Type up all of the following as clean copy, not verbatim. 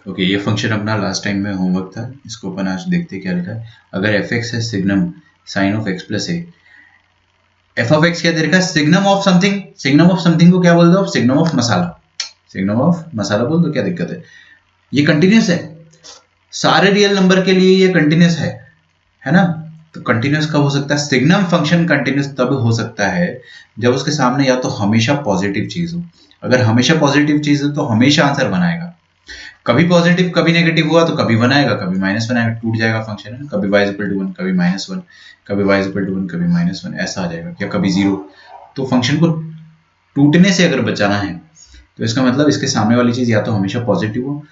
Okay, ये function अपना last time में होमवर्क था, इसको अपन आज देखते क्या लिखा है। अगर एफ एक्स है signum sine of X plus A, F of X क्या दे रखा है, signum of something. Signum of something को क्या बोल दो आप, सिग्नम ऑफ मसाला। सिग्नम ऑफ मसाला बोल दो, क्या दिक्कत है। ये कंटिन्यूस है, सारे रियल नंबर के लिए ये कंटिन्यूस है ना। तो कंटिन्यूस कब हो सकता है, सिग्नम फंक्शन कंटिन्यूस तब हो सकता है जब उसके सामने या तो हमेशा पॉजिटिव चीज हो। अगर हमेशा पॉजिटिव चीज हो तो हमेशा आंसर बनाएगा। कभी पॉजिटिव कभी नेगेटिव हुआ तो कभी बनाएगा कभी माइनस बनाएगा, टूट जाएगा फंक्शन, है कभी y इक्वल टू 1 कभी -1, कभी y इक्वल टू 1 कभी -1, ऐसा आ जाएगा, या कभी 0। तो फंक्शन को टूटने से अगर बचाना है तो इसका मतलब इसके सामने वाली चीज या तो हमेशा पॉजिटिव हो,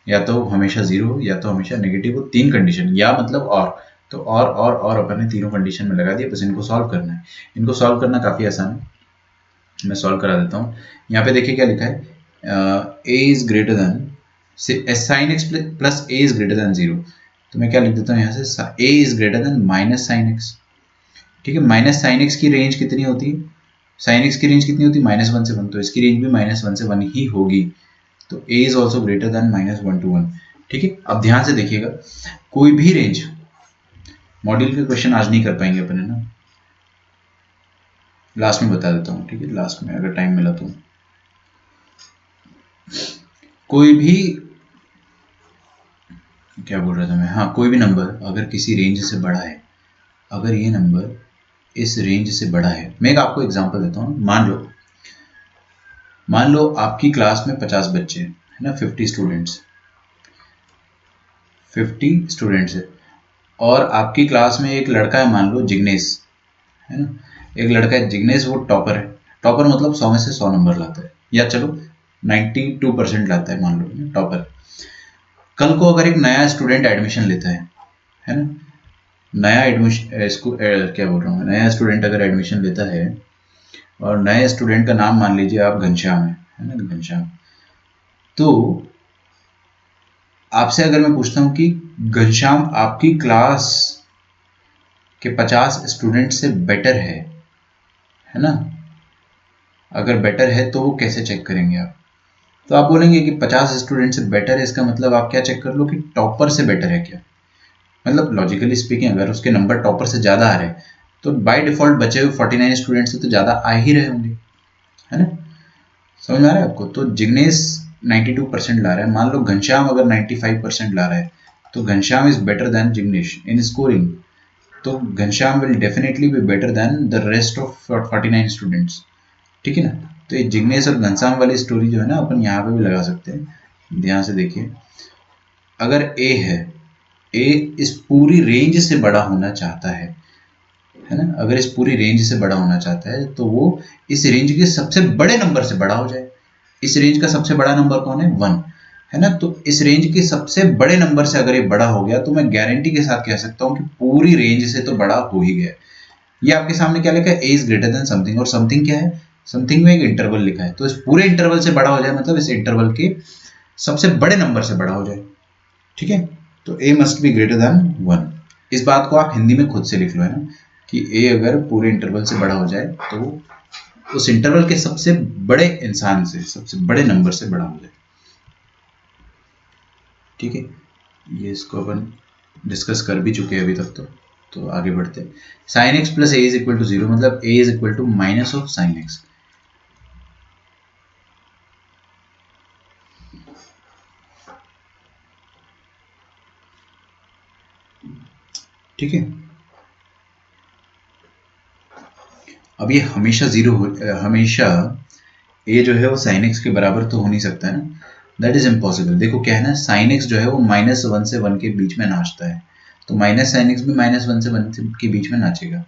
या तो हमेशा 0 हो, या तो हमेशा नेगेटिव हो। 3 कंडीशन, या मतलब और। तो और अपन ने तीनों कंडीशन में लगा दिया, बस इनको सॉल्व करना है। इनको सॉल्व करना काफी आसान है, मैं सॉल्व करा देता हूँ। यहाँ पे देखिए क्या लिखा है, a is greater than sign X plus A is greater than 0। तो मैं क्या लिख देता हूँ यहाँ से, a is greater than minus sine X. ठीक है, माइनस साइन एक्स की रेंज कितनी होती है, साइन एक्स की रेंज कितनी होती है, -1 से 1, तो इसकी रेंज भी -1 से 1 ही होगी। तो a is also greater than -1 to 1। ठीक है, अब ध्यान से देखिएगा, कोई भी रेंज, मॉड्यूल के क्वेश्चन आज नहीं कर पाएंगे अपन, है ना, लास्ट में बता देता हूँ। ठीक है, लास्ट में अगर टाइम मिला तो। कोई भी, क्या बोल रहा था मैं, हाँ, कोई भी नंबर अगर किसी रेंज से बड़ा है, अगर ये नंबर इस रेंज से बड़ा है, मैं एक आपको एग्जांपल देता हूँ। मान लो आपकी क्लास में 50 बच्चे हैं, है ना, 50 स्टूडेंट्स है, और आपकी क्लास में एक लड़का है, मान लो जिग्नेश, है ना, एक लड़का है जिग्नेश, वो टॉपर है। टॉपर मतलब 100 में से 100 नंबर लाता है, या चलो 92% लाता है, मान लो टॉपर। कल को अगर एक नया स्टूडेंट एडमिशन लेता है ना, नया एडमिशन इसको क्या बोल रहा हूँ, नया स्टूडेंट अगर एडमिशन लेता है, और नए स्टूडेंट का नाम मान लीजिए आप घनश्याम है ना, घनश्याम। तो आपसे अगर मैं पूछता हूँ कि घनश्याम आपकी क्लास के 50 स्टूडेंट से बेटर है ना, अगर बेटर है तो वो कैसे चेक करेंगे आप। तो आप बोलेंगे कि 50 स्टूडेंट से बेटर है, इसका मतलब आप क्या चेक कर लो कि टॉपर से बेटर है क्या। मतलब लॉजिकली स्पीकिंग अगर उसके नंबर टॉपर से ज़्यादा आ रहे हैं तो बाय डिफॉल्ट बचे हुए 49 स्टूडेंट से तो ज़्यादा आ ही रहे होंगे, है ना। समझ में आ रहा है आपको। तो जिग्नेश 92% ला रहा है, मान लो घनश्याम अगर 95% ला रहा है, तो Ghanshyam is better than Jignesh in scoring. तो Ghanshyam will definitely be better than the rest of 49 students. ठीक है ना। तो ये जिग्नेश और घनश्याम वाली स्टोरी जो है ना, अपन यहाँ पे भी लगा सकते हैं। ध्यान से देखिए, अगर ए है, ए इस पूरी रेंज से बड़ा होना चाहता है ना, अगर इस पूरी रेंज से बड़ा होना चाहता है तो वो इस रेंज के सबसे बड़े नंबर से बड़ा हो जाए। इस रेंज का सबसे बड़ा नंबर कौन है, 1, है ना। तो इस रेंज के सबसे बड़े नंबर से अगर ये बड़ा हो गया तो मैं गारंटी के साथ कह सकता हूँ कि पूरी रेंज से तो बड़ा हो ही गया। ये आपके सामने क्या लिखा है, ए इज ग्रेटर देन समथिंग, और समथिंग क्या है, समथिंग में एक इंटरवल लिखा है। तो इस पूरे इंटरवल से बड़ा हो जाए मतलब इस इंटरवल के सबसे बड़े नंबर से बड़ा हो जाए। ठीक है, तो ए मस्ट बी ग्रेटर देन 1। इस बात को आप हिंदी में खुद से लिख लो, है ना, कि ए अगर पूरे इंटरवल से बड़ा हो जाए तो उस इंटरवल के सबसे बड़े इंसान से, सबसे बड़े नंबर से बड़ा हो जाए। ठीक है, ये इसको अपन डिस्कस कर भी चुके हैं अभी तक। तो आगे बढ़ते हैं। Sine X plus A is equal to 0 मतलब A is equal to minus of sine X. ठीक है, अब ये हमेशा हमेशा ए जो है वो साइन एक्स के बराबर तो हो नहीं सकता है ना, दैट इज इम्पॉसिबल। देखो क्या है ना, साइन एक्स जो है वो -1 से 1 के बीच में नाचता है, तो माइनस साइन एक्स भी -1 से 1 के बीच में नाचेगा।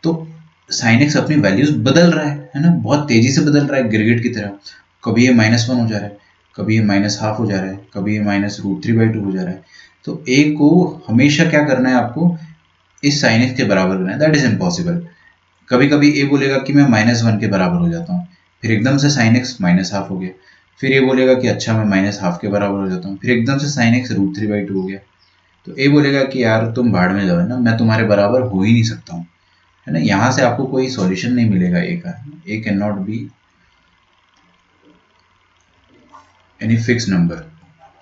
तो साइन एक्स अपनी वैल्यूज बदल रहा है ना, बहुत तेजी से बदल रहा है, गिरगिट की तरह। कभी ये -1 हो जा रहा है, कभी ये -12 हो जा रहा है, कभी ये -√3/2 हो जा रहा है। तो ए को हमेशा क्या करना है आपको, इस साइन एक्स के बराबर करना है, दैट इज इम्पॉसिबल। कभी कभी ए बोलेगा कि मैं -1 के बराबर हो जाता हूँ, फिर एकदम से साइन एक्स -12 हो गया। फिर ये बोलेगा कि अच्छा मैं -12 के बराबर हो जाता हूँ, फिर एकदम से साइन एक्स √3/2 हो गया। तो ए बोलेगा कि यार तुम भाड़ में जाओ ना, मैं तुम्हारे बराबर हो ही नहीं सकता हूँ, है ना। यहाँ से आपको कोई सॉल्यूशन नहीं मिलेगा ए का। A can not be any fix number.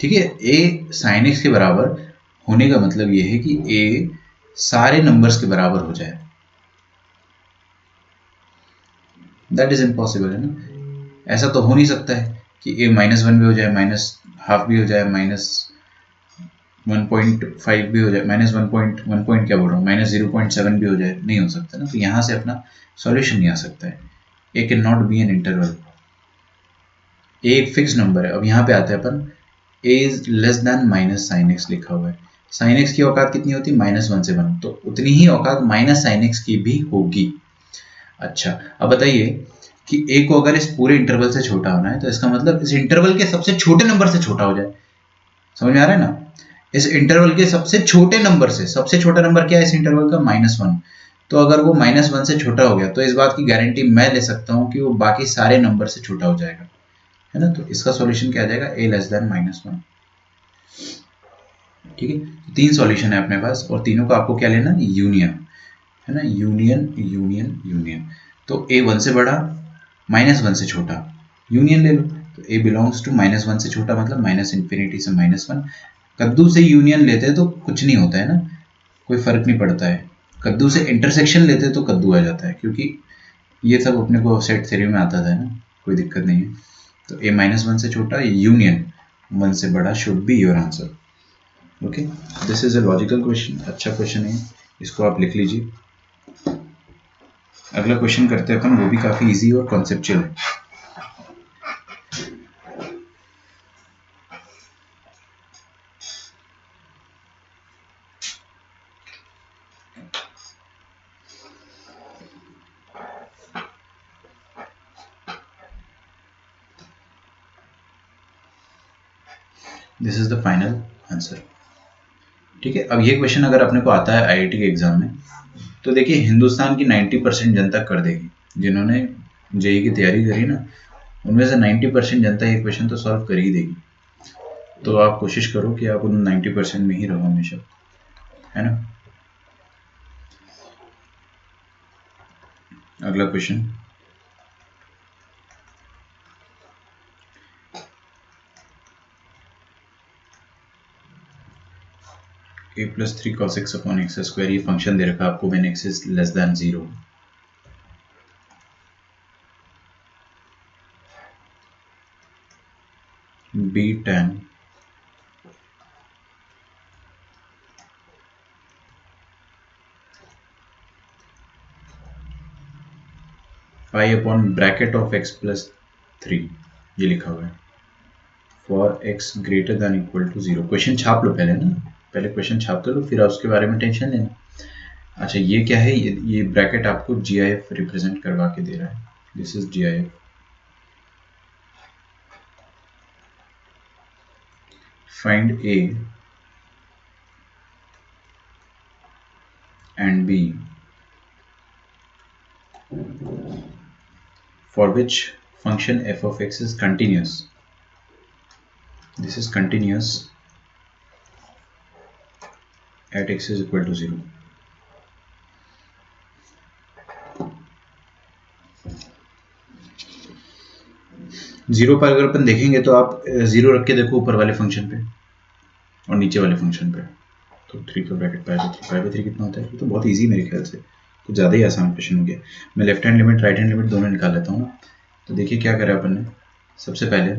ठीक है। ए साइन एक्स के बराबर होने का मतलब ये है कि ए सारे नंबर्स के बराबर हो जाए। दैट इज इम्पॉसिबल, है ना। ऐसा तो हो नहीं सकता है कि ए -1 भी हो जाए, -12 भी हो जाए, -1.5 भी हो जाए, -1 क्या बोल रहा हूँ, -0.7 भी हो जाए, नहीं हो सकता ना। तो यहाँ से अपना सॉल्यूशन नहीं आ सकता है। A can not be an interval. A एक फिक्स नंबर है। अब यहाँ पे आते हैं अपन, A is less than minus sine X लिखा हुआ है। साइन एक्स की औकात कितनी होती है, -1 से 1, तो उतनी ही औकात माइनस साइन एक्स की भी होगी। अच्छा, अब बताइए कि ए को अगर इस पूरे इंटरवल से छोटा होना है तो इसका मतलब इस इंटरवल के सबसे छोटे नंबर से छोटा हो जाए। समझ में आ रहा है ना। इस इंटरवल के सबसे छोटे नंबर से, सबसे छोटा नंबर क्या है इस इंटरवल का, -1। तो अगर वो -1 से छोटा हो गया तो इस बात की गारंटी मैं ले सकता हूँ कि वो बाकी सारे नंबर से छोटा हो जाएगा, है ना। तो इसका सॉल्यूशन क्या आ जाएगा, a लेस देन -1। ठीक है, तो 3 सॉल्यूशन है अपने पास और तीनों का आपको क्या लेना, यूनियन, है ना। Union union union. तो a 1 से बड़ा, -1 से छोटा, यूनियन ले लो। तो a बिलोंग्स टू -1 से छोटा मतलब -∞ से -1। कद्दू से यूनियन लेते तो कुछ नहीं होता है ना, कोई फर्क नहीं पड़ता है। कद्दू से इंटरसेक्शन लेते तो कद्दू आ जाता है, क्योंकि ये सब अपने को सेट थ्योरी में आता था ना, कोई दिक्कत नहीं है। तो a -1 से छोटा, यूनियन 1 से बड़ा should be your answer. Okay, this is a logical question, अच्छा क्वेश्चन है, इसको आप लिख लीजिए। अगला क्वेश्चन करते हैं अपन, वो भी काफी इजी और कॉन्सेप्चुअल है। This is the final answer. ठीक है, अब ये क्वेश्चन अगर अपने को आता है आईआईटी के एग्जाम में, तो देखिए हिंदुस्तान की 90% जनता कर देगी। जिन्होंने जेई की तैयारी करी ना, उनमें से 90% जनता ये क्वेश्चन तो सॉल्व कर ही देगी। तो आप कोशिश करो कि आप उन 90% में ही रहो हमेशा, है ना। अगला question, a + 3 cos x upon x square, ये फंक्शन दे रखा है आपको when x is less than 0। b tan pi upon bracket of x + 3, ये लिखा हुआ है for x greater than equal to 0। Question छाप लो पहले ना, पहले क्वेश्चन छाप लो, फिर उसके बारे में टेंशन लेना। अच्छा, ये क्या है, ये ब्रैकेट आपको GIF रिप्रेजेंट करवा के दे रहा है। This is GIF। Find A and B for which function f of x is continuous. This is continuous at x is equal to 0. Zero पर अगर अपन देखेंगे तो आप 0 रख के देखो ऊपर वाले फंक्शन पे और नीचे वाले फंक्शन पे, तो 3 का ब्रैकेट पाई/3 कितना होता है। ये तो बहुत इजी मेरे ख्याल से, कुछ ज़्यादा ही आसान क्वेश्चन हो गया। मैं left hand limit right hand limit दोनों निकाल लेता हूँ। तो देखिए क्या करा अपन ने, सबसे पहले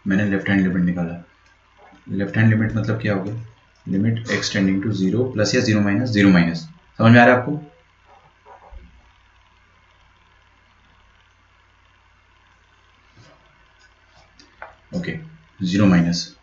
मैंने लेफ्ट हैंड लिमिट निकाला। लेफ्ट हैंड लिमिट मतलब क्या हो गया, limit x tending to 0 plus या 0 माइनस 0 माइनस। समझ में आ रहा है आपको। ओके, 0 माइनस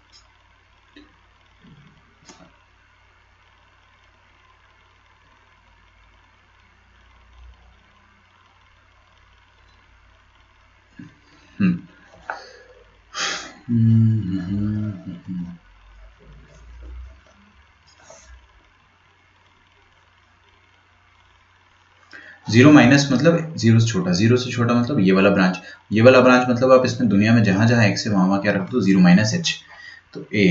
जीरो माइनस मतलब जीरो से छोटा, जीरो से छोटा मतलब ये वाला ब्रांच, ये वाला ब्रांच मतलब आप इसमें दुनिया में जहां जहां x है वहां वहां क्या रख दो, 0 माइनस h। तो a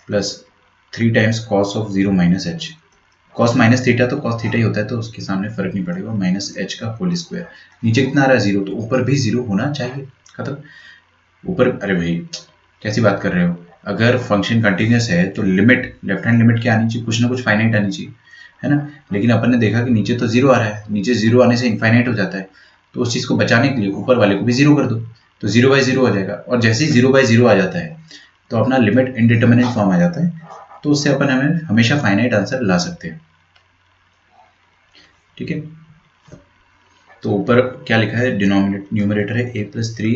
plus 3 times cos of 0 minus h, cos minus theta तो कॉस थीटा ही होता है, तो उसके सामने फर्क नहीं पड़ेगा, माइनस h का होल स्क्वायर। नीचे कितना आ रहा है 0, तो ऊपर भी 0 होना चाहिए, खत्म। ऊपर, अरे भाई कैसी बात कर रहे हो? अगर फंक्शन कंटिन्यूस है तो लिमिट, लेफ्ट हैंड लिमिट क्या आनी चाहिए? कुछ ना कुछ फाइनाइट आनी चाहिए, है ना। लेकिन अपन ने देखा कि नीचे तो जीरो आ रहा है, नीचे जीरो आने से इनफाइनाइट हो जाता है। तो उस चीज़ को बचाने के लिए ऊपर वाले को भी जीरो कर दो, तो जीरो बाई जीरो हो जाएगा। और जैसे ही जीरो बाई जीरो आ जाता है तो अपना लिमिट इनडिटर्मिनेट फॉर्म आ जाता है। तो उससे अपन हमें हमेशा फाइनाइट आंसर ला सकते हैं, ठीक है। तो ऊपर क्या लिखा है? न्यूमरेटर है A plus three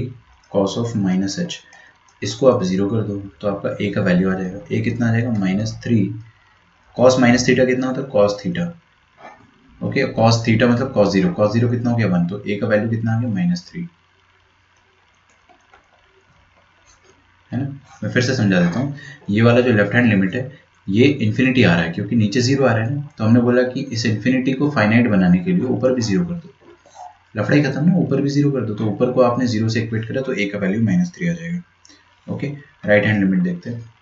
cos of minus H. इसको आप जीरो कर दो तो आपका ए का वैल्यू आ जाएगा। ए कितना आ जाएगा? Minus three cos minus theta कितना होता है? Cos theta. Okay, cos theta मतलब कॉस जीरो, कॉस जीरो कितना हो गया? वन। तो ए का वैल्यू कितना आ गया? माइनस थ्री, है ना। मैं फिर से समझा देता हूँ। ये वाला जो लेफ्ट हैंड लिमिट है ये इन्फिनिटी आ रहा है क्योंकि नीचे जीरो आ रहा है ना। तो हमने बोला कि इस इन्फिनिटी को फाइनाइट बनाने के लिए ऊपर भी जीरो कर दो। लफड़ा ही खत्म ना, ऊपर भी जीरो कर दो। तो ऊपर को आपने जीरो से इक्वेट करा तो ए का वैल्यू माइनस थ्री आ जाएगा। ओके, राइट हैंड लिमिट देखते हैं।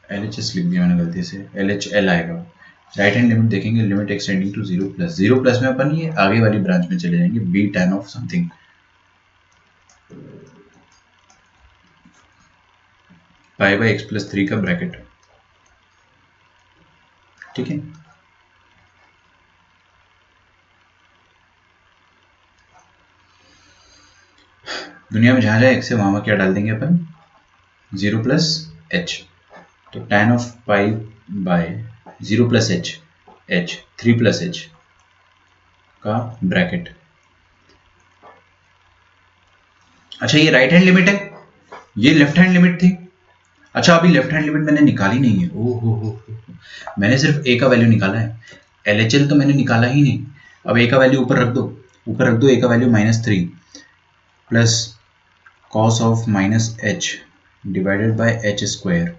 एल एच एस लिख दिया मैंने गलती से, एल एच एल आएगा। राइट हैंड लिमिट देखेंगे, limit extending to zero plus, zero plus में अपन ये आगे वाली ब्रांच में चले जाएंगे, B tan of something pi by x plus three का ब्रैकेट, ठीक है। दुनिया में जहां जाए एक्स से वहां क्या डाल देंगे अपन? Zero plus H. तो tan of pi by zero plus H, H three plus H का ब्रैकेट। अच्छा, ये राइट हैंड लिमिट है, ये लेफ्ट हैंड लिमिट थी। अच्छा, अभी लेफ्ट हैंड लिमिट मैंने निकाली नहीं है। ओ हो, मैंने सिर्फ ए का वैल्यू निकाला है, एल एच एल तो मैंने निकाला ही नहीं। अब ए का वैल्यू ऊपर रख दो, ऊपर रख दो। ए का value minus three plus cos of minus H divided by H square.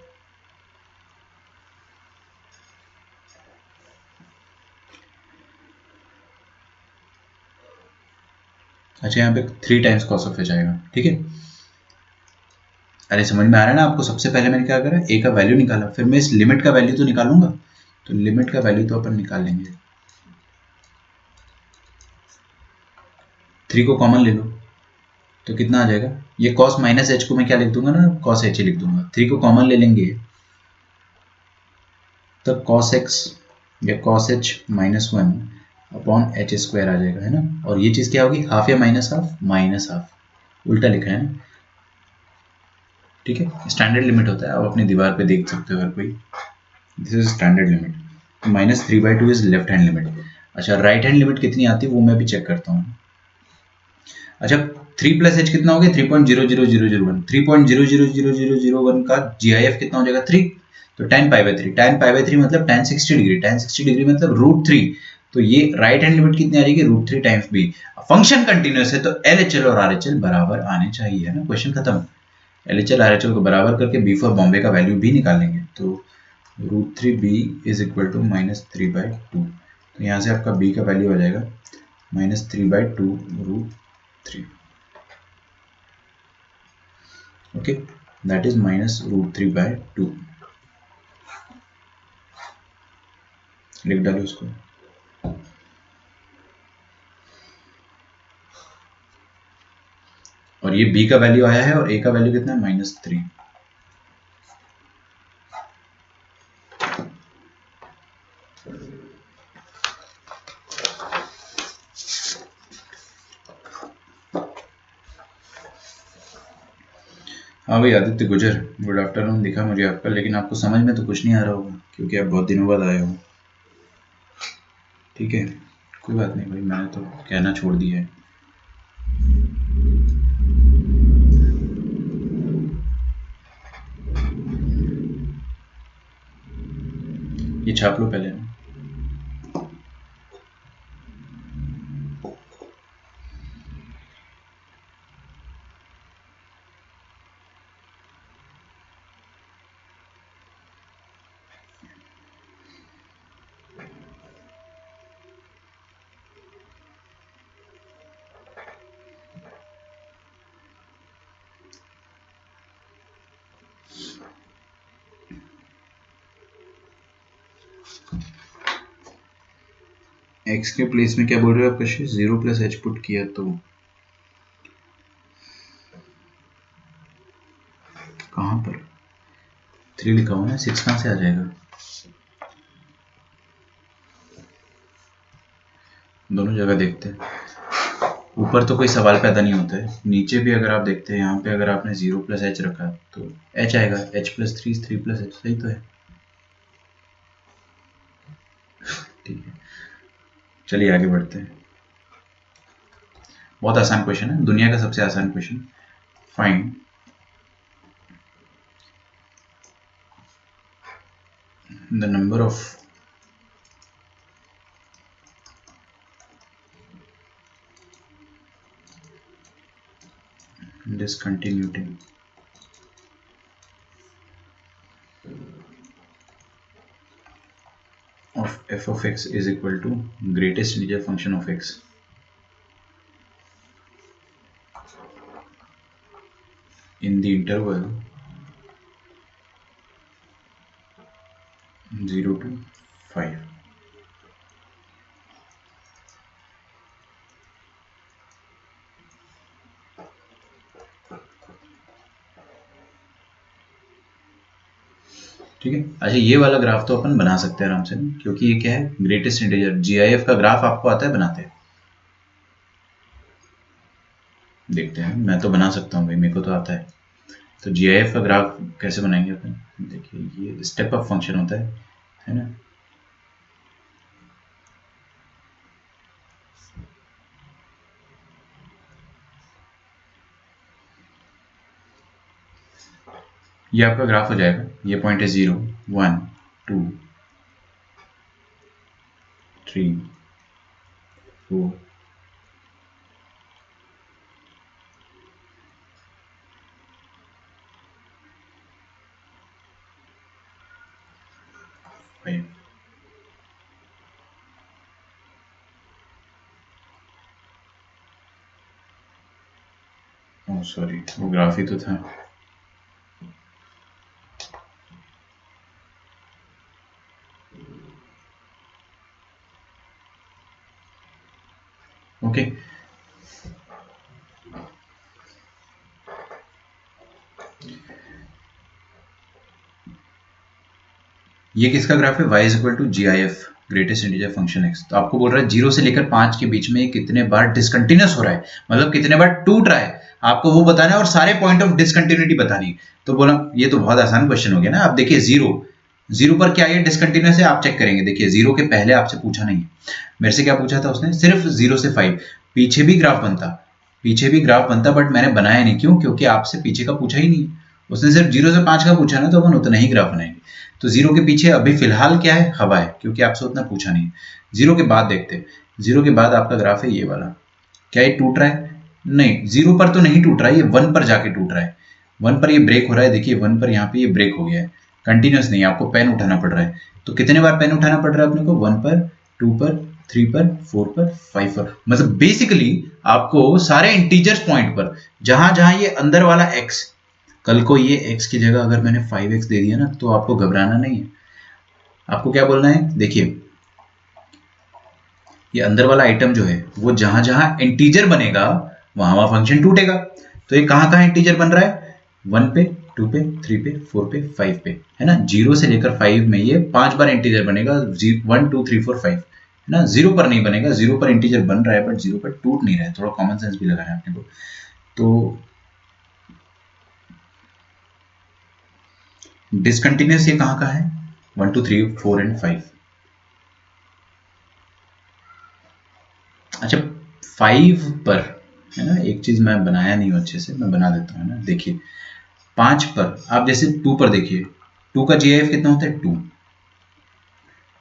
अच्छा, यहाँ पे three times cos of H आएगा, ठीक है। अरे समझ में आ रहा है ना आपको? सबसे पहले मैंने क्या करा? ए का वैल्यू निकाला, फिर मैं इस लिमिट का वैल्यू तो निकालूंगा। तो लिमिट का वैल्यू तो अपन निकाल लेंगे। थ्री को कॉमन ले लो तो कितना आ जाएगा? ये कॉस माइनस एच को मैं क्या लिख दूंगा ना, कॉस एच ही लिख दूंगा। थ्री को कॉमन ले लेंगे तब कॉस एक्स या cos H minus one upon H square आ जाएगा, है ना। और ये चीज़ क्या होगी? हाफ या माइनस हाफ? माइनस हाफ, उल्टा लिखा है ना, ठीक है। स्टैंडर्ड लिमिट होता है, आप अपनी दीवार पे देख सकते हो हर कोई। This is standard limit. Minus three by two is left hand limit. अच्छा, राइट हैंड लिमिट कितनी आती है वो मैं भी चेक करता हूँ। अच्छा, थ्री प्लस एच कितना हो गया? 3.00001। 3.00001 का GIF कितना हो जाएगा? थ्री। तो tan pi by three, tan pi by three मतलब tan 60 डिग्री, tan 60 डिग्री मतलब रूट थ्री। तो ये राइट हैंड लिमिट कितनी आ जाएगी? Root three times B. Function continuous है तो LHL और RHL बराबर आने चाहिए, है ना। क्वेश्चन खत्म। LHL RHL को बराबर करके बी फॉर बॉम्बे का वैल्यू भी निकाल लेंगे। तो root three B is equal to minus three by two. तो यहाँ से आपका बी का वैल्यू आ जाएगा minus three by two root three. okay, that is minus root 3 by 2। लिख डालो इसको। और ये b का वैल्यू आया है और a का वैल्यू कितना है? Minus three. हाँ भाई आदित्य गुजर, गुड आफ्टरनून। दिखा मुझे आपका, लेकिन आपको समझ में तो कुछ नहीं आ रहा होगा क्योंकि आप बहुत दिनों बाद आए हो, ठीक है। कोई बात नहीं भाई, मैंने तो कहना छोड़ दिया है। ये छाप लो पहले। एक्स के प्लेस में क्या बोल रहे हो आप कशिश? जीरो प्लस एच पुट किया तो कहाँ पर 3 लिखा हुआ है, 6 कहाँ से आ जाएगा? दोनों जगह देखते हैं। ऊपर तो कोई सवाल पैदा नहीं होता है, नीचे भी अगर आप देखते हैं, यहाँ पे अगर आपने 0 + h रखा तो h आएगा, h + 3 3 + h, सही तो है। ठीक है, चलिए आगे बढ़ते हैं। बहुत आसान क्वेश्चन है, दुनिया का सबसे आसान question. Find the number of discontinuity of f of x is equal to greatest integer function of x in the interval 0 to 5। ठीक है, अच्छा ये वाला ग्राफ तो अपन बना सकते हैं आराम से, क्योंकि ये क्या है, ग्रेटेस्ट इंटीजर। जीआईएफ का ग्राफ आपको आता है बनाते हैं? देखते हैं, मैं तो बना सकता हूँ भाई, मेरे को तो आता है। तो जीआईएफ का ग्राफ कैसे बनाएंगे अपन? देखिए ये स्टेप अप फंक्शन होता है ना। ये आपका ग्राफ हो जाएगा, ये पॉइंट है 0 1 2 3 4 5। ओह सॉरी, वो ग्राफ ही तो था। ओके, ये किसका ग्राफ है? y is equal to G I F, greatest integer function x। तो आपको बोल रहा है 0 से लेकर 5 के बीच में कितने बार डिसकंटिन्यूस हो रहा है, मतलब कितने बार टूट रहा है, आपको वो बताना है और सारे पॉइंट ऑफ डिसकंटिन्यूटी बतानी है। तो बोला ये तो बहुत आसान क्वेश्चन हो गया ना। आप देखिए 0 पर क्या ये डिसकंटिन्यूस है, आप चेक करेंगे। देखिए 0 के पहले आपसे पूछा नहीं है, मेरे से क्या पूछा था उसने, सिर्फ 0 से 5। पीछे भी ग्राफ बनता, पीछे भी ग्राफ बनता, बट मैंने बनाया नहीं। क्यों? क्योंकि आपसे पीछे का पूछा ही नहीं, उसने सिर्फ 0 से 5 का पूछा ना, तो अपन उतना ही ग्राफ बनाएंगे। तो 0 के पीछे अभी फिलहाल क्या है, हवा है, क्योंकि आपसे उतना पूछा नहीं। 0 के बाद देखते हैं, 0 के बाद आपका ग्राफ है ये वाला। क्या ये टूट रहा है? नहीं, 0 पर तो नहीं टूट रहा है, ये 1 पर जाके टूट रहा है। 1 पर ये ब्रेक हो रहा है, देखिए 1 पर यहाँ पे ये ब्रेक हो गया है। कंटिन्यूस नहीं, आपको पेन उठाना पड़ रहा है। तो कितने बार पेन उठाना पड़ रहा है अपने को? 1 पर, 2 पर, 3 पर, 4 पर, 5 पर। मतलब बेसिकली आपको सारे इंटीजर्स पॉइंट पर, जहां जहां ये अंदर वाला x, कल को ये x की जगह अगर मैंने 5x दे दिया ना, तो आपको घबराना नहीं है। आपको क्या बोलना है, देखिए ये अंदर वाला आइटम जो है, वो जहां जहां इंटीजर बनेगा वहां वहां फंक्शन टूटेगा। तो ये कहां कहां इंटीजर बन रहा है? 1 पे, 2 पे, 3 पे, 4 पे, 5 पे, है ना। 0 से लेकर 5 में ये 5 बार इंटीजर बनेगा, 1 2 3 4 5, है ना। 0 पर नहीं बनेगा, 0 पर इंटीजर बन रहा है बट 0 पर टूट नहीं रहा है। थोड़ा कॉमन सेंस भी लगाना है अपने को। तो डिसकंटिन्यूस ये कहां का है? 1 2 3 4 एंड 5। अच्छा 5 पर, है ना, एक चीज मैं बनाया नहीं हूं अच्छे से, मैं बना देता हूं ना। देखिए 5 पर आप जैसे 2 पर देखिए, 2 का जीआईएफ कितना होता है? 2।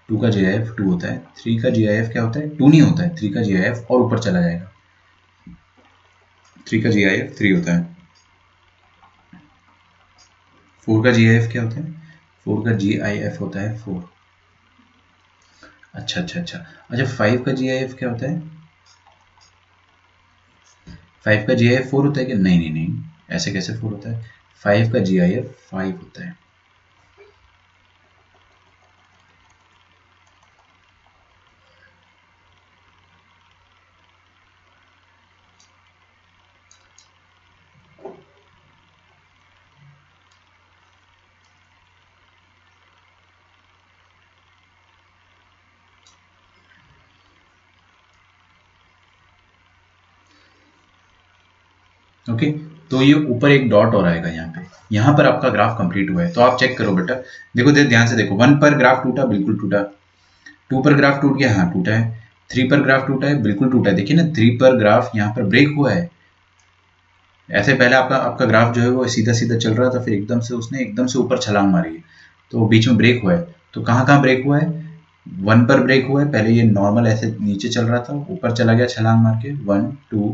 2 का जीआईएफ 2 होता है। 3 का जीआईएफ क्या होता है? 2 नहीं होता है। 3 का जीआईएफ और ऊपर चला जाएगा, 3 का जीआईएफ 3 होता है। 4 का जीआईएफ क्या होता है? 4 का जीआईएफ होता है 4। अच्छा अच्छा अच्छा अच्छा, 5 का जीआईएफ क्या होता है? 5 का जीआईएफ 4 होता है क्या? नहीं नहीं नहीं, ऐसे कैसे 4 होता है? 5 का जीआईएफ 5 होता है। ओके, तो ये ऊपर एक डॉट और आएगा यहाँ पे, यहाँ पर आपका ग्राफ कंप्लीट हुआ है। तो आप चेक करो बेटा, देखो ध्यान से देखो, 1 पर ग्राफ टूटा, बिल्कुल टूटा। 2 पर ग्राफ टूट गया, हाँ टूटा है। 3 पर ग्राफ टूटा है, बिल्कुल टूटा है। देखिए ना 3 पर ग्राफ यहाँ पर ब्रेक हुआ है। ऐसे पहले आपका आपका ग्राफ जो है वो सीधा सीधा चल रहा था, फिर एकदम से उसने एकदम से ऊपर छलांग मारी है, तो बीच में ब्रेक हुआ है। तो कहाँ कहाँ ब्रेक हुआ है? 1 पर ब्रेक हुआ है, पहले ये नॉर्मल ऐसे नीचे चल रहा था, ऊपर चला गया छलांग मार के। 1 2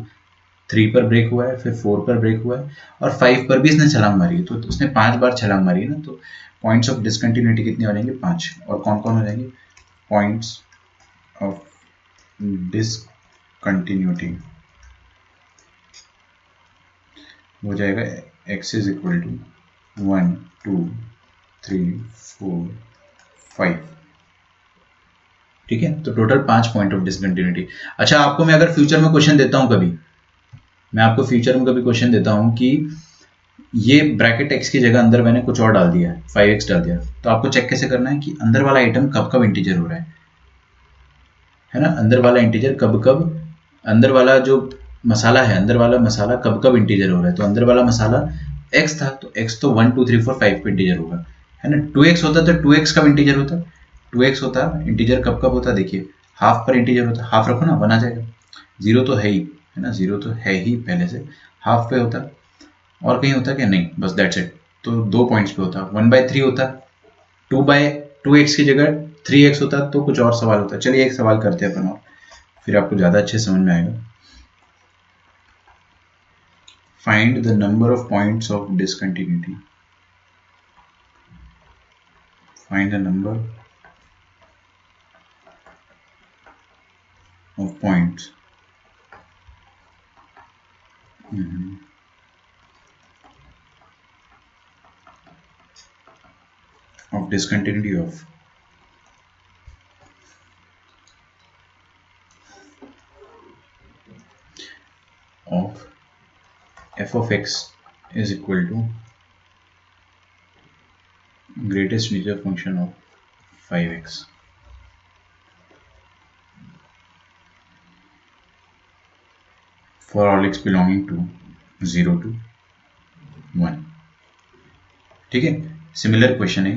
3 पर ब्रेक हुआ है, फिर 4 पर ब्रेक हुआ है, और 5 पर भी इसने छलांग मारी है। तो उसने 5 बार छलांग मारी है ना, तो पॉइंट्स ऑफ डिसकंटिन्यूटी कितने हो जाएंगे? 5। और कौन कौन हो जाएंगे? पॉइंट्स ऑफ डिसकंटिन्यूटी हो जाएगा x इज इक्वल टू 1 2 3 4 5। ठीक है, तो टोटल 5 पॉइंट ऑफ डिसकंटिन्यूटी। अच्छा, आपको मैं अगर फ्यूचर में क्वेश्चन देता हूं कभी, मैं आपको फ्यूचर में कभी क्वेश्चन देता हूं कि ये ब्रैकेट x की जगह अंदर मैंने कुछ और डाल दिया है, 5x डाल दिया, तो आपको चेक कैसे करना है कि अंदर वाला आइटम कब कब इंटीजर हो रहा है ना? अंदर वाला इंटीजर कब कब, अंदर वाला जो मसाला है, अंदर वाला मसाला कब कब इंटीजर हो रहा है। तो अंदर वाला मसाला x था, तो x तो 1 2 3 4 5 पे इंटीजर होगा, है ना? 2x होता तो 2x कब इंटीजर होता? 2x होता इंटीजर कब कब होता? देखिए हाफ पर इंटीजर होता, हाफ रखो ना, 1 आ जाएगा। 0 तो है ही, है ना, 0 तो है ही पहले से। हाफ पे होता, और कहीं होता क्या? नहीं, बस दैट्स इट। तो 2 पॉइंट्स पे होता। 1/3 होता, 2x की जगह 3x होता, तो कुछ और सवाल होता। चलिए एक सवाल करते हैं अपन और, फिर आपको ज़्यादा अच्छे समझ में आएगा। Find the number of points of discontinuity. Find the number of points of discontinuity of f of x is equal to greatest integer function of 5x for all x belonging to 0 to 1। ठीक है, similar question है,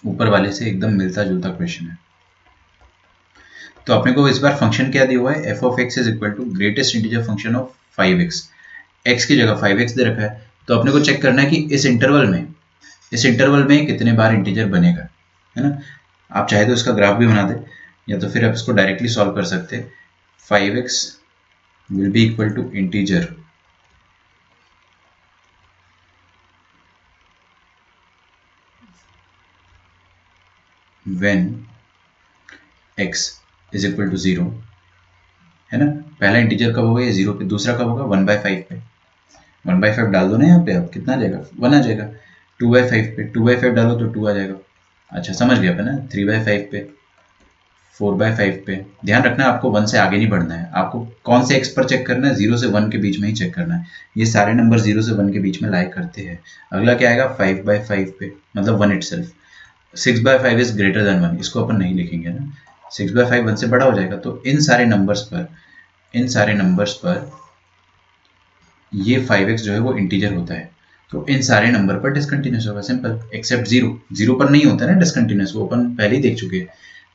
ऊपर वाले से एकदम मिलता जुलता question है। तो अपने को इस बार फंक्शन क्या दिया हुआ है? f of x is equal to greatest integer function of 5x। x की जगह 5x दे रखा है, तो अपने को चेक करना है कि इस इंटरवल में कितने बार इंटीजर बनेगा, है ना? आप चाहे तो इसका ग्राफ भी बना दे, या तो फिर आप इसको डायरेक्टली सॉल्व कर सकते हैं। 5x will be equal to integer when x is equal to 0, है ना? पहला इंटीजर कब होगा? ये 0 पे। दूसरा कब होगा? 1/5 पे। 1/5 डाल दो ना यहाँ पे, अब कितना आ जाएगा? 1 आ जाएगा। 2/5 पे, 2/5 डालो तो 2 आ जाएगा। अच्छा समझ गया अपन ना? 3/5 पे, 4/5 पे। ध्यान रखना आपको 1 से आगे नहीं बढ़ना है, आपको कौन से x पर चेक करना है? 0 से 1 के बीच में ही चेक करना है। ये सारे नंबर 0 से 1 के बीच में लाई करते हैं। अगला क्या आएगा? 5/5 पे, मतलब 1 itself। 6/5 इज ग्रेटर देन 1, इसको अपन नहीं लिखेंगे ना, 6/5 1 से बड़ा हो जाएगा। तो इन सारे नंबर्स पर ये 5x जो है वो इंटीजर होता है, तो इन सारे नंबर पर डिसकंटिन्यूस होगा, सिंपल। एक्सेप्ट 0 पर नहीं होता है ना डिसकंटिन्यूस, वो अपन पहले ही देख चुके हैं।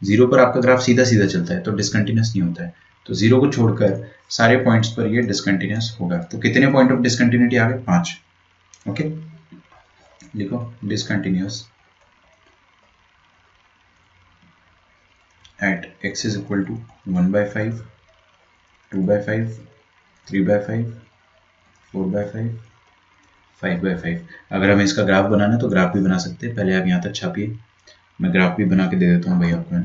0 पर आपका ग्राफ सीधा सीधा चलता है, तो डिसकंटिन्यूस नहीं होता है। तो 0 को छोड़कर सारे पॉइंट्स पर ये डिसकंटिन्यूस होगा। तो कितने पॉइंट ऑफ डिसकंटिन्यूटी आ गए? 5। ओके, लिखो discontinuous at x is equal to 1/5, 2/5, 3/5, 4/5, 5/5। अगर हमें इसका ग्राफ बनाना है तो ग्राफ भी बना सकते हैं। पहले आप यहाँ तक छापिए, मैं ग्राफ भी बना के दे देता हूँ भाई आपको।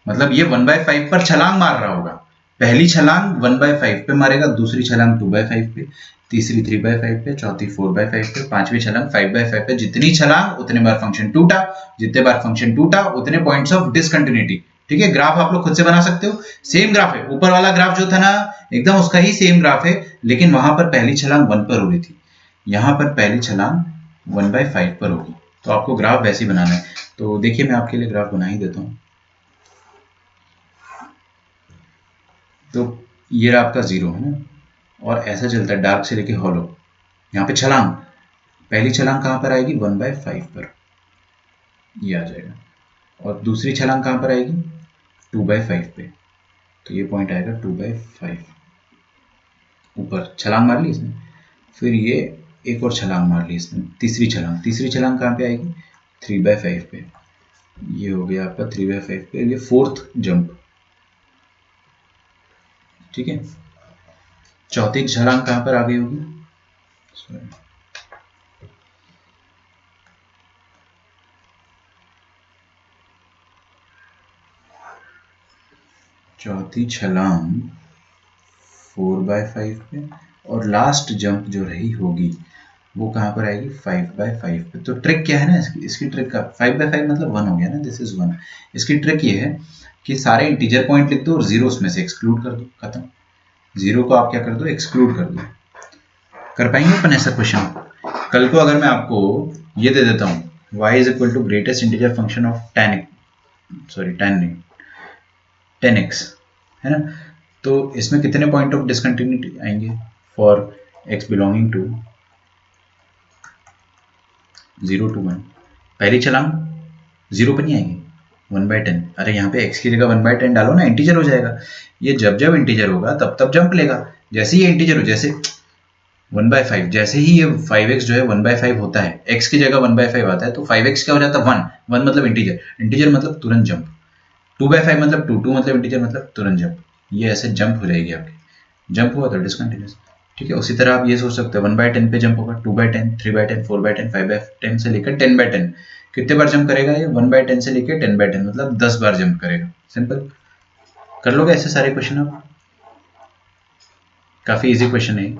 मतलब ये 1/5 पर छलांग मार रहा होगा। पहली छलांग 1/5 पे मारेगा, दूसरी छलांग 2/5 पे, तीसरी 3/5 पे, चौथी 4/5 पे, पांचवी छलांग 5/5 पे। जितनी छलांग उतने बार फंक्शन टूटा, जितने बार फंक्शन टूटा उतने पॉइंट्स ऑफ डिसकंटिन्यूटी। ठीक है, ग्राफ आप लोग खुद से बना सकते हो, सेम ग्राफ है। ऊपर वाला ग्राफ जो था ना, एकदम उसका ही सेम ग्राफ है, लेकिन वहां पर पहली छलांग 1 पर हो रही थी, यहां पर पहली छलांग 1/5 पर होगी। तो आपको ग्राफ वैसे ही बनाना है। तो देखिए मैं आपके लिए ग्राफ बना ही देता हूँ। तो ये रहा आपका 0, है ना, और ऐसा चलता है डार्क से लेके हॉलो। यहाँ पे छलांग, पहली छलांग कहाँ पर आएगी 1/5 पर, ये आ जाएगा। और दूसरी छलांग कहाँ पर आएगी 2/5 पे, तो ये पॉइंट आएगा 2/5। ऊपर छलांग मार ली इसने, फिर ये एक और छलांग मार ली इसने, तीसरी छलांग कहाँ पे आएगी 3/5 पे। ये हो गया आपका 3/5 पे, ये फोर्थ जंप। ठीक है, चौथी छलांग कहाँ पर आ गई होगी, सॉरी चौथी छलांग 4/5 पे, और लास्ट जंप जो रही होगी वो कहाँ पर आएगी 5/5 पे। तो ट्रिक क्या है ना इसकी ट्रिक का, 5/5 मतलब 1 हो गया ना, दिस इज 1। इसकी ट्रिक ये है कि सारे इंटीजर पॉइंट लिख दो और जीरो उसमें से एक्सक्लूड कर दो, खत्म। जीरो को आप क्या कर दो, एक्सक्लूड कर दो। कर पाएंगे अपन ऐसा क्वेश्चन? कल को अगर मैं आपको ये दे देता हूँ y is equal to greatest integer function of 10x, है ना, तो इसमें कितने पॉइंट ऑफ डिसकंटिन्यूटी आएंगे for x belonging to 0 to 1? पहली छलांग 0 पर नहीं आएगी, 1/10। अरे यहाँ पे x की जगह 1/10 डालो ना, इंटीजर हो जाएगा। ये जब जब इंटीजर होगा तब तब जंप लेगा। जैसे ही ये इंटीजर हो, जैसे 1/5, जैसे ही ये 5x जो है 1/5 होता है, x की जगह 1/5 आता है, तो 5x क्या हो जाता है 1। 1 मतलब इंटीजर, इंटीजर मतलब तुरंत जंप। 2/5 मतलब 2 मतलब इंटीजर मतलब तुरंत जंप। ये ऐसे जंप हो जाएगी आपकी, जंप हुआ तो डिसकंटिन्यूस। ठीक है, उसी तरह आप ये सोच सकते हो 1/10 पे जंप होगा, 2/10, 3/10, 4/10, 5/10 से लेकर 10/10। कितने बार जंप करेगा ये 1/10 से लेकर 10/10, मतलब 10 बार जंप करेगा। सिंपल, कर लोगे ऐसे सारे क्वेश्चन आप, काफी इजी क्वेश्चन है।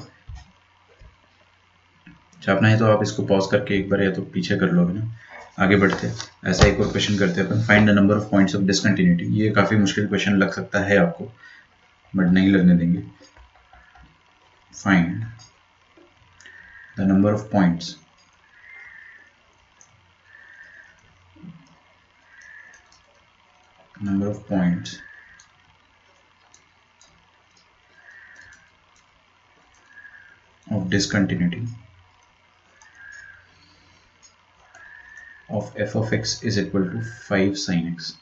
चाहना है तो आप इसको पॉज करके एक बार या तो पीछे कर लोगे ना। आगे बढ़ते हैं, ऐसा एक और क्वेश्चन करते हैं अपन, find the number of points of discontinuity. ये काफी मुश्किल क्वेश्चन लग सकता है आपको, बट नहीं लगने देंगे। Find the number of points of discontinuity of f of x is equal to 5 sin x.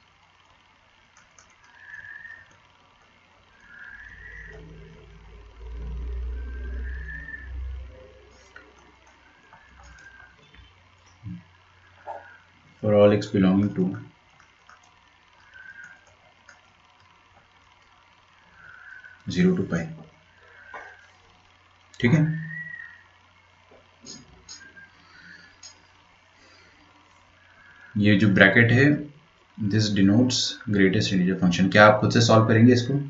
For all x belonging to 0 to pi। ठीक है, ये जो ब्रैकेट है this denotes greatest integer function. क्या आप खुद से सॉल्व करेंगे इसको?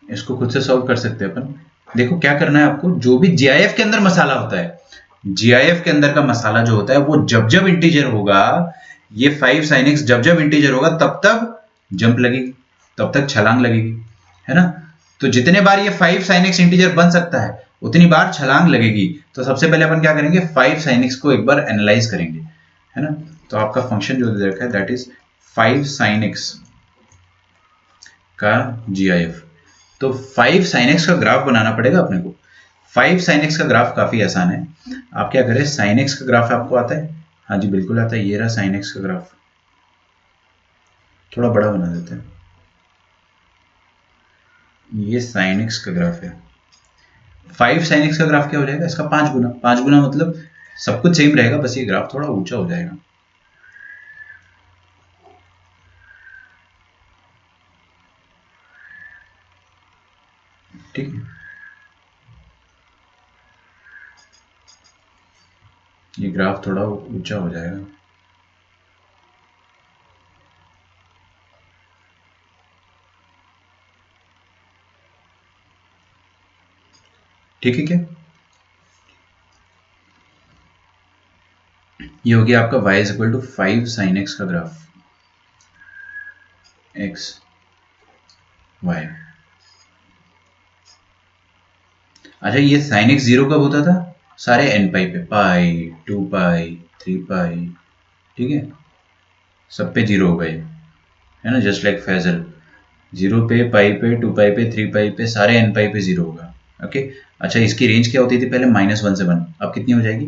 इसको खुद से सॉल्व कर सकते हैं अपन। देखो क्या करना है आपको, जो भी जीआईएफ के अंदर मसाला होता है, जीआईएफ के अंदर का मसाला जो होता है वो जब जब इंटीजर होगा, ये 5 sin x जब जब इंटीजर होगा तब तब जंप लगेगी, तब तक छलांग लगेगी, है ना। तो जितने बार ये 5 sin x इंटीजर बन सकता है उतनी बार छलांग लगेगी। तो सबसे पहले अपन क्या करेंगे, 5 sin x को एक बार एनालाइज करेंगे, है ना। तो आपका फंक्शन जो दे रखा है दैट इज 5 sin x का जीआईएफ। तो 5 sin x का ग्राफ बनाना पड़ेगा अपने को। 5 sin x का ग्राफ काफी आसान है। आप क्या करें, sin x का ग्राफ आपको आता है? हाँ जी बिल्कुल आता है, ये रहा sin x का ग्राफ। थोड़ा बड़ा बना देते हैं, ये sin x का ग्राफ है। 5 sin x का ग्राफ क्या हो जाएगा, इसका 5 गुना। 5 गुना मतलब सब कुछ सेम रहेगा, बस ये ग्राफ थोड़ा ऊंचा हो जाएगा। ठीक है, ये ग्राफ थोड़ा ऊंचा हो जाएगा। ठीक है, क्या ये हो गया आपका y is equal to 5 sin x का ग्राफ, x y। अच्छा, ये साइन एक्स 0 कब होता था? सारे एन पाई पे, पाई, 2 पाई, 3 पाई, ठीक है, सब पे 0 हो गए, है ना, जस्ट लाइक फैजल। 0 पे, पाई पे, 2 पाई पे, 3 पाई पे, सारे एन पाई पे 0 होगा। ओके। अच्छा, इसकी रेंज क्या होती थी पहले? -1 से 1, अब कितनी हो जाएगी?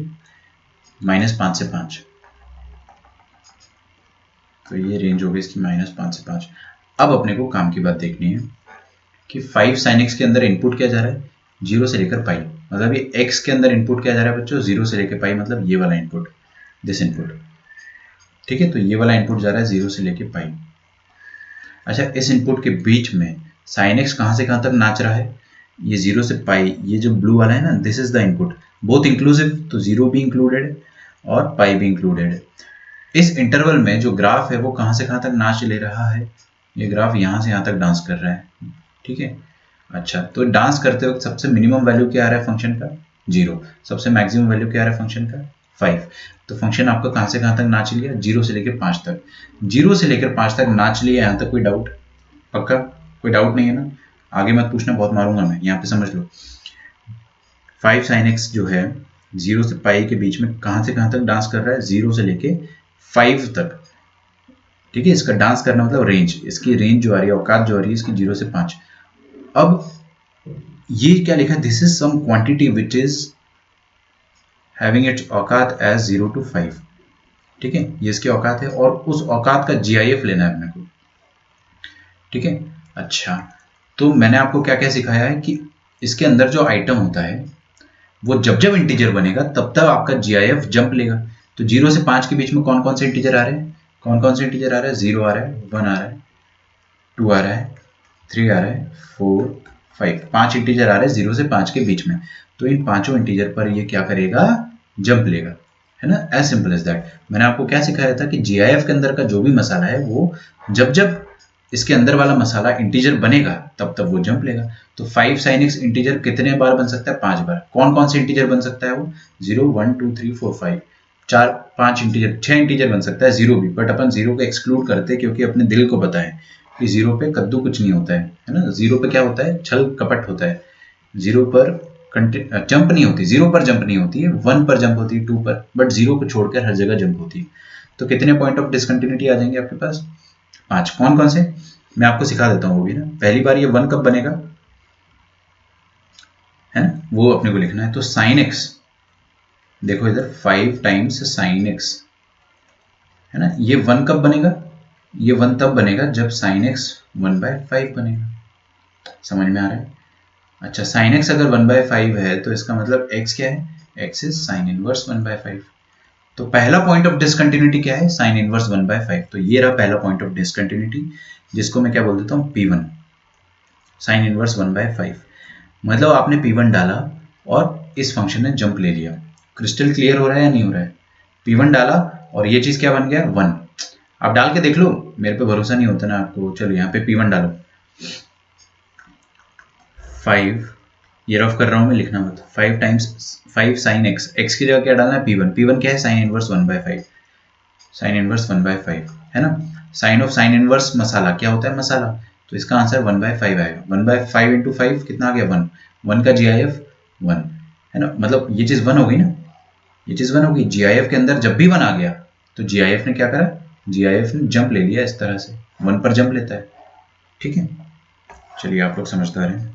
-5 से 5। तो ये रेंज हो गई इसकी -5 से 5। अब अपने को काम की बात देखनी है कि 5 sin x के अंदर इनपुट क्या जा रहा है? 0 से लेकर पाई, मतलब ये x के अंदर इनपुट क्या जा रहा है बच्चों? 0 से लेकर पाई, मतलब ये वाला इनपुट, दिस इनपुट, ठीक है। तो ये वाला इनपुट जा रहा है 0 से लेकर पाई। अच्छा, इस इनपुट के बीच में sin x कहाँ से कहाँ तक नाच रहा है? ये 0 से पाई, ये जो ब्लू वाला है ना, this is the input, both inclusive, तो 0 भी इंक्लूडेड और पाई भी इंक्लूडेड। इस इंटरवल में जो ग्राफ है वो कहाँ से कहाँ तक नाच ले रहा है? ये ग्राफ यहाँ से यहाँ तक डांस कर रहा है, ठीक है। अच्छा, तो डांस करते वक्त सबसे मिनिमम वैल्यू क्या आ रहा है फंक्शन का? 0। सबसे मैक्सिमम वैल्यू क्या आ रहा है फंक्शन का? 5। तो फंक्शन आपका कहाँ से कहाँ तक नाच लिया? 0 से लेकर 5 तक। 0 से लेकर 5 तक नाच लिया, यहाँ तक कोई डाउट? पक्का कोई डाउट नहीं है ना? आगे मत पूछना, बहुत मारूंगा मैं, यहाँ पे समझ लो। 5 sin x जो है 0 से पाई के बीच में कहाँ से कहाँ तक डांस कर रहा है? 0 से लेके 5 तक, ठीक है। इसका डांस करना मतलब रेंज, इसकी रेंज जो आ रही है, औकात जो आ रही है इसकी 0 से 5। अब ये क्या लिखा है? This is some quantity which is having its औकात एज 0 to 5, ठीक है, ये इसकी औकात है और उस औकात का जीआईएफ लेना है अपने को, ठीक है। अच्छा, तो मैंने आपको क्या क्या सिखाया है कि इसके अंदर जो आइटम होता है वो जब जब इंटीजर बनेगा तब तब आपका जीआईएफ जंप लेगा। तो 0 से 5 के बीच में कौन कौन से इंटीजर आ रहे हैं? कौन कौन से इंटीजर आ रहे हैं? 0 आ रहा है, 1 आ रहा है, 2 आ रहा है, 3 आ रहा है, 4, 5, 5 इंटीजर आ रहे हैं 0 से 5 के बीच में। तो इन पांचों इंटीजर पर ये क्या करेगा? जंप लेगा, है ना। As simple as that. मैंने आपको क्या सिखाया था कि जीआईएफ के अंदर का जो भी मसाला है वो जब जब इसके अंदर वाला मसाला इंटीजर बनेगा तब तब वो जंप लेगा। तो 5 sin x इंटीजर कितने बार बन सकता है? 5 बार। कौन कौन से इंटीजर बन सकता है वो? 0, 1, 2, 3, 4, 5, 4, 5 इंटीजर, 6 इंटीजर बन सकता है, 0 भी, बट अपन 0 को एक्सक्लूड करते हैं क्योंकि अपने दिल को पता है कि 0 पे कद्दू कुछ नहीं होता है ना। 0 पे क्या होता है? छल कपट होता है। 0 पर जंप नहीं होती, 0 पर जंप नहीं होती है, 1 पर जंप होती है, 2 पर, बट 0 को छोड़कर हर जगह जंप होती है। तो कितने पॉइंट ऑफ डिसकंटिन्यूटी आ जाएंगे आपके पास? 5। कौन कौन से? मैं आपको सिखा देता हूँ वो भी ना। पहली बार ये 1 कब बनेगा, है ना, वो अपने को लिखना है। तो साइन एक्स, देखो इधर 5 टाइम्स साइन एक्स, है ना, ये 1 कब बनेगा? ये 1 तब बनेगा जब साइन एक्स 1/5 बनेगा। समझ में आ रहा है? अच्छा, साइन एक्स अगर 1/5 है तो इसका मतलब एक्स क्या है? X is sine inverse 1/5। तो पहला पॉइंट ऑफ डिसकंटिन्यूटी क्या है? Sine inverse 1/5। तो ये रहा पहला पॉइंट ऑफ डिसकंटिन्यूटी, जिसको मैं क्या बोल देता हूँ? P1, sine inverse 1/5। मतलब आपने P1 डाला और इस फंक्शन ने जंप ले लिया। क्रिस्टल क्लियर हो रहा है या नहीं हो रहा है? P1 डाला और ये चीज क्या बन गया? 1। आप डाल के देख लो, मेरे पे भरोसा नहीं होता ना आपको। चलो यहाँ पे P1 डालो, 5, ये रफ कर रहा हूँ मैं, लिखना मत। 5 टाइम्स 5 साइन एक्स, एक्स की जगह क्या डालना है? P1। P1 क्या है? साइन इनवर्स 1/5, साइन इनवर्स 1/5, है ना। साइन ऑफ साइन इनवर्स मसाला क्या होता है? मसाला। तो इसका आंसर 1/5 आएगा। 1/5 इंटू 5 कितना आ गया? 1। 1 का जीआईएफ 1, है ना, मतलब ये चीज 1 हो गई ना, ये चीज 1 होगी। जीआईएफ के अंदर जब भी 1 आ गया तो जीआईएफ ने क्या करा? जीआईएफ ने जंप ले लिया, इस तरह से 1 पर जंप लेता है, ठीक है। चलिए, आप लोग समझदार हैं।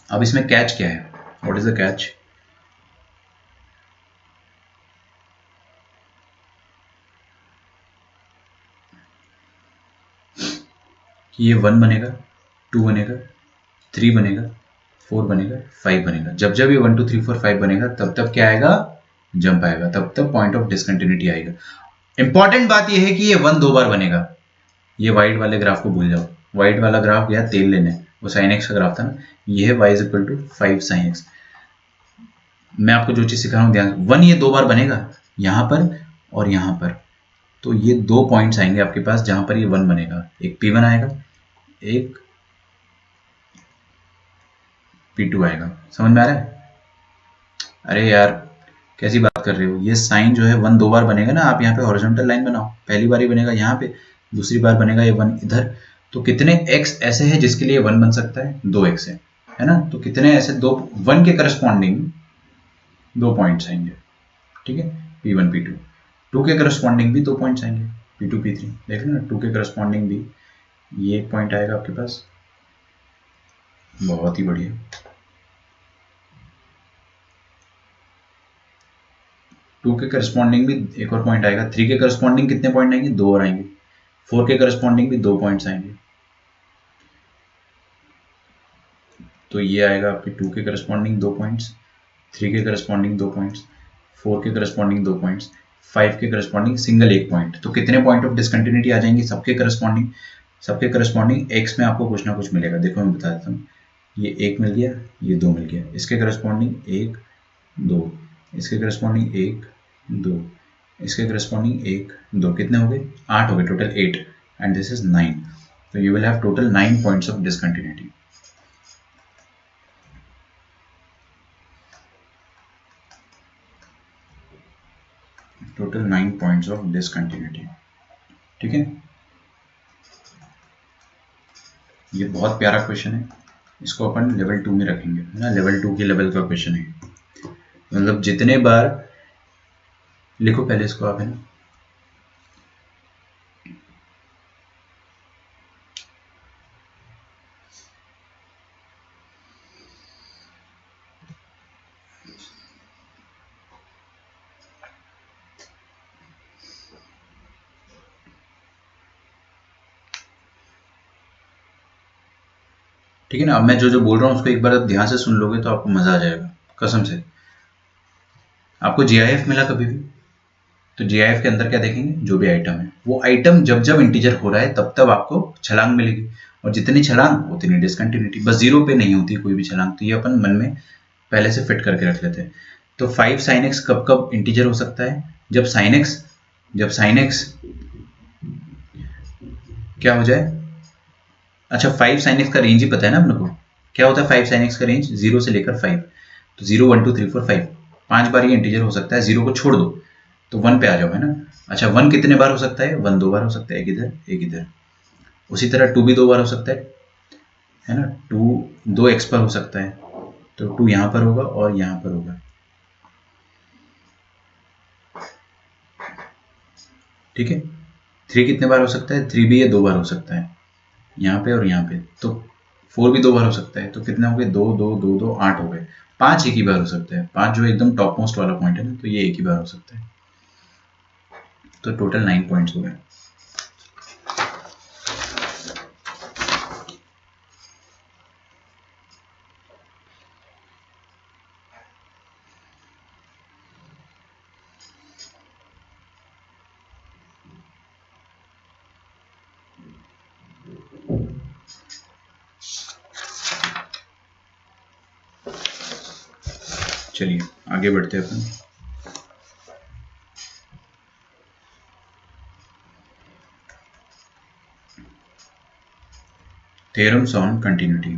अब इसमें कैच क्या है? What is the catch? ये 1 बनेगा, 2 बनेगा, 3 बनेगा, 4 बनेगा, 5 बनेगा। जब जब ये 1, 2, 3, 4, 5 बनेगा तब तब क्या आएगा? जंप आएगा, तब तब पॉइंट ऑफ डिसकंटिन्यूटी आएगा। इंपॉर्टेंट बात यह है कि ये 1 2 बार बनेगा। ये व्हाइट वाले ग्राफ को भूल जाओ। व्हाइट वाला ग्राफ गया तेल लेने, वो साइन एक्स का ग्राफ था ना। ये है y is equal to 5 sine x. मैं आपको जो चीज सिखा रहा हूँ ध्यान, 1 ये 2 बार बनेगा, यहां पर और यहां पर। तो ये 2 पॉइंट्स आएंगे आपके पास जहां पर ये 1 बनेगा। एक P1 आएगा, एक P2 आएगा। समझ में आ रहा है? अरे यार, कैसी बात कर रहे हो, ये साइन जो है 1 2 बार बनेगा ना, आप यहाँ पे हॉरिजॉन्टल लाइन बनाओ, पहली बार ही बनेगा यहाँ पे, दूसरी बार बनेगा ये 1 इधर, तो कितने x ऐसे हैं जिसके लिए 1 बन सकता है, 2x है ना, तो कितने ऐसे दो 1 के करस्पॉन्डिंग 2 पॉइंट्स आएंगे, ठीक है, P1 P2, 2 के करस्पॉन्डिंग भी 2 पॉइंट्स आएंगे, P2 P3, देख लो ना 2 के करस्पॉन्डिंग भी ये 1 पॉइंट आएगा आपके पास, बहुत ही बढ़िया। 2 के करस्पॉन्डिंग भी एक और पॉइंट आएगा, 3 के करस्पॉन्डिंग कितने पॉइंट आएंगे, 2 और आएंगे, 4 के करस्पॉन्डिंग भी 2 पॉइंट्स आएंगे, तो ये आएगा आपके 2 के करस्पॉन्डिंग 2 पॉइंट्स, 3 के करस्पॉन्डिंग 2 पॉइंट्स, 4 के करस्पॉन्डिंग 2 पॉइंट्स, 5 के करस्पॉन्डिंग सिंगल 1 पॉइंट, तो कितने पॉइंट ऑफ डिसकंटिन्यूटी आ जाएंगे, सबके करस्पॉन्डिंग x में आपको कुछ ना कुछ मिलेगा, देखो मैं बता देता हूँ, ये 1 मिल गया, ये 2 मिल गया, इसके करस्पॉन्डिंग 1 2, इसके करस्पॉन्डिंग 1 2, इसके करस्पॉन्डिंग 1 2, कितने हो गए, 8 हो गए, टोटल 8 एंड दिस इज 9, तो you will have total 9 points of discontinuity, total 9 points of discontinuity, ठीक है। ये बहुत प्यारा क्वेश्चन है, इसको अपन लेवल 2 में रखेंगे, है ना, लेवल 2 के लेवल का क्वेश्चन है, मतलब जितने बार लिखो पहले इसको आप, है ना, ठीक है ना। अब मैं जो जो बोल रहा हूँ उसको एक बार आप ध्यान से सुन लोगे तो आपको मजा आ जाएगा, कसम से। आपको जीआईएफ मिला कभी भी, तो जीआईएफ के अंदर क्या देखेंगे, जो भी आइटम है वो आइटम जब जब इंटीजर हो रहा है तब तब आपको छलांग मिलेगी, और जितनी छलांग उतनी डिसकंटिन्यूटी, बस जीरो पे नहीं होती कोई भी छलांग, तो ये अपन मन में पहले से फिट करके रख लेते हैं। तो 5 sin x कब कब इंटीजर हो सकता है, जब sin x क्या हो जाए, अच्छा 5 sin x का रेंज ही पता है ना अपने को, क्या होता है 5 sin x का रेंज, 0 से लेकर 5, तो 0 1 2 3 4 5, 5 बार ये इंटीजर हो सकता है, 0 को छोड़ दो तो 1 पे आ जाओ, है ना। अच्छा 1 कितने बार हो सकता है, 1 2 बार हो सकता है, एक इधर एक इधर, उसी तरह 2 भी 2 बार हो सकता है ना, 2 2 x पर हो सकता है, तो 2 यहाँ पर होगा और यहाँ पर होगा, ठीक है। 3 कितने बार हो सकता है, 3 भी ये 2 बार हो सकता है, यहाँ पे और यहाँ पे, तो 4 भी 2 बार हो सकता है, तो कितने हो गए, 2 2 2 2 8 हो गए। 5 एक ही बार हो सकता है, 5 जो एकदम टॉप मोस्ट वाला पॉइंट है ना, तो ये एक ही बार हो सकता है, तो टोटल 9 पॉइंट्स हो गए। चलिए आगे बढ़ते हैं अपन। Theorems on continuity.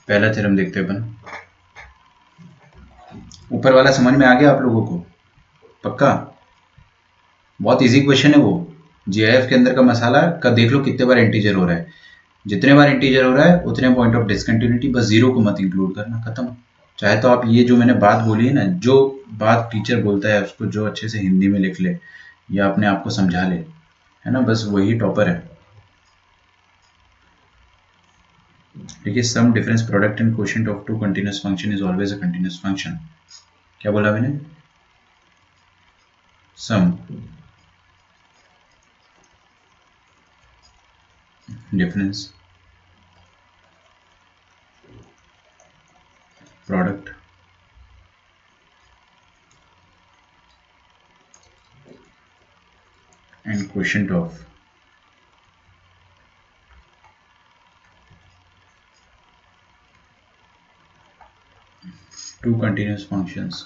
पहला थ्योरम देखते हैं अपन, ऊपर वाला समझ में आ गया आप लोगों को, पक्का, बहुत इजी क्वेश्चन है वो, जीआईएफ के अंदर का मसाला का देख लो कितने बार इंटीजर हो रहा है, जितने बार इंटीजर हो रहा है उतने पॉइंट ऑफ डिसकंटिन्यूटी, बस जीरो को मत इंक्लूड करना, खत्म। चाहे तो आप ये जो मैंने बात बोली है ना, जो बात टीचर बोलता है उसको जो अच्छे से हिंदी में लिख ले या अपने आप को समझा ले, है ना, बस वही टॉपर है। देखिए sum difference product and quotient of two continuous function is always a continuous function, क्या बोला मैंने, sum difference product and quotient of two continuous functions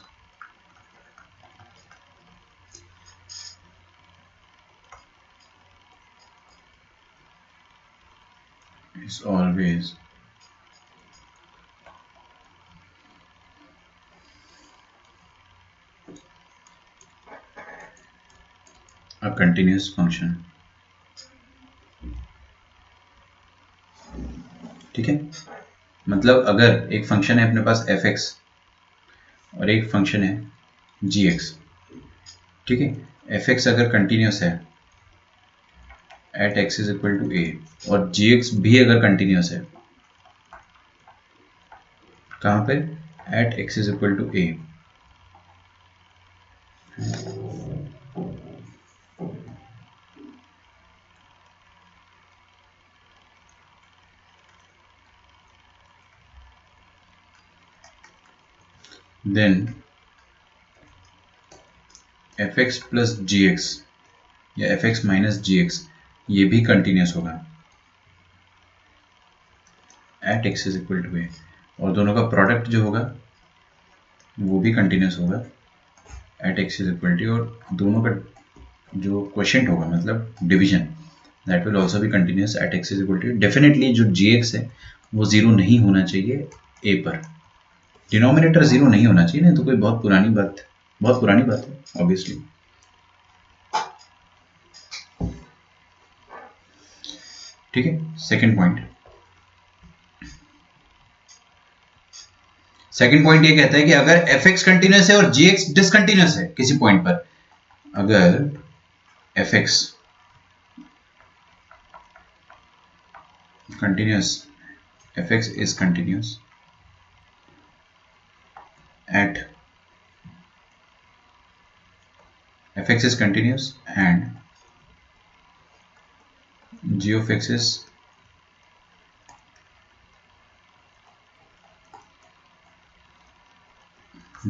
is always a continuous function। ठीक है, मतलब अगर एक फंक्शन है अपने पास एफ एक्स और एक फंक्शन है जी एक्स, ठीक है, एफ एक्स अगर कंटिन्यूस है at x is equal to A और जी एक्स भी अगर कंटिन्यूस है कहाँ पे, at x is equal to A, then F X plus G X या F X minus G X ये भी कंटिन्यूस होगा at x is equal to A, और दोनों का प्रोडक्ट जो होगा वो भी कंटिन्यूस होगा at x is equal to, और दोनों का जो क्वोशिएंट होगा मतलब division that will also be continuous at x is equal to. Definitely जो जी एक्स है वो जीरो नहीं होना चाहिए ए पर, डिनोमिनेटर जीरो नहीं होना चाहिए, नहीं तो कोई बहुत पुरानी बात है ऑब्वियसली। ठीक है, सेकंड पॉइंट ये कहता है कि अगर एफ एक्स कंटिन्यूस है और जी एक्स डिसकंटिन्यूस है किसी पॉइंट पर, अगर F x continuous, fx is continuous at fx is continuous and g of x is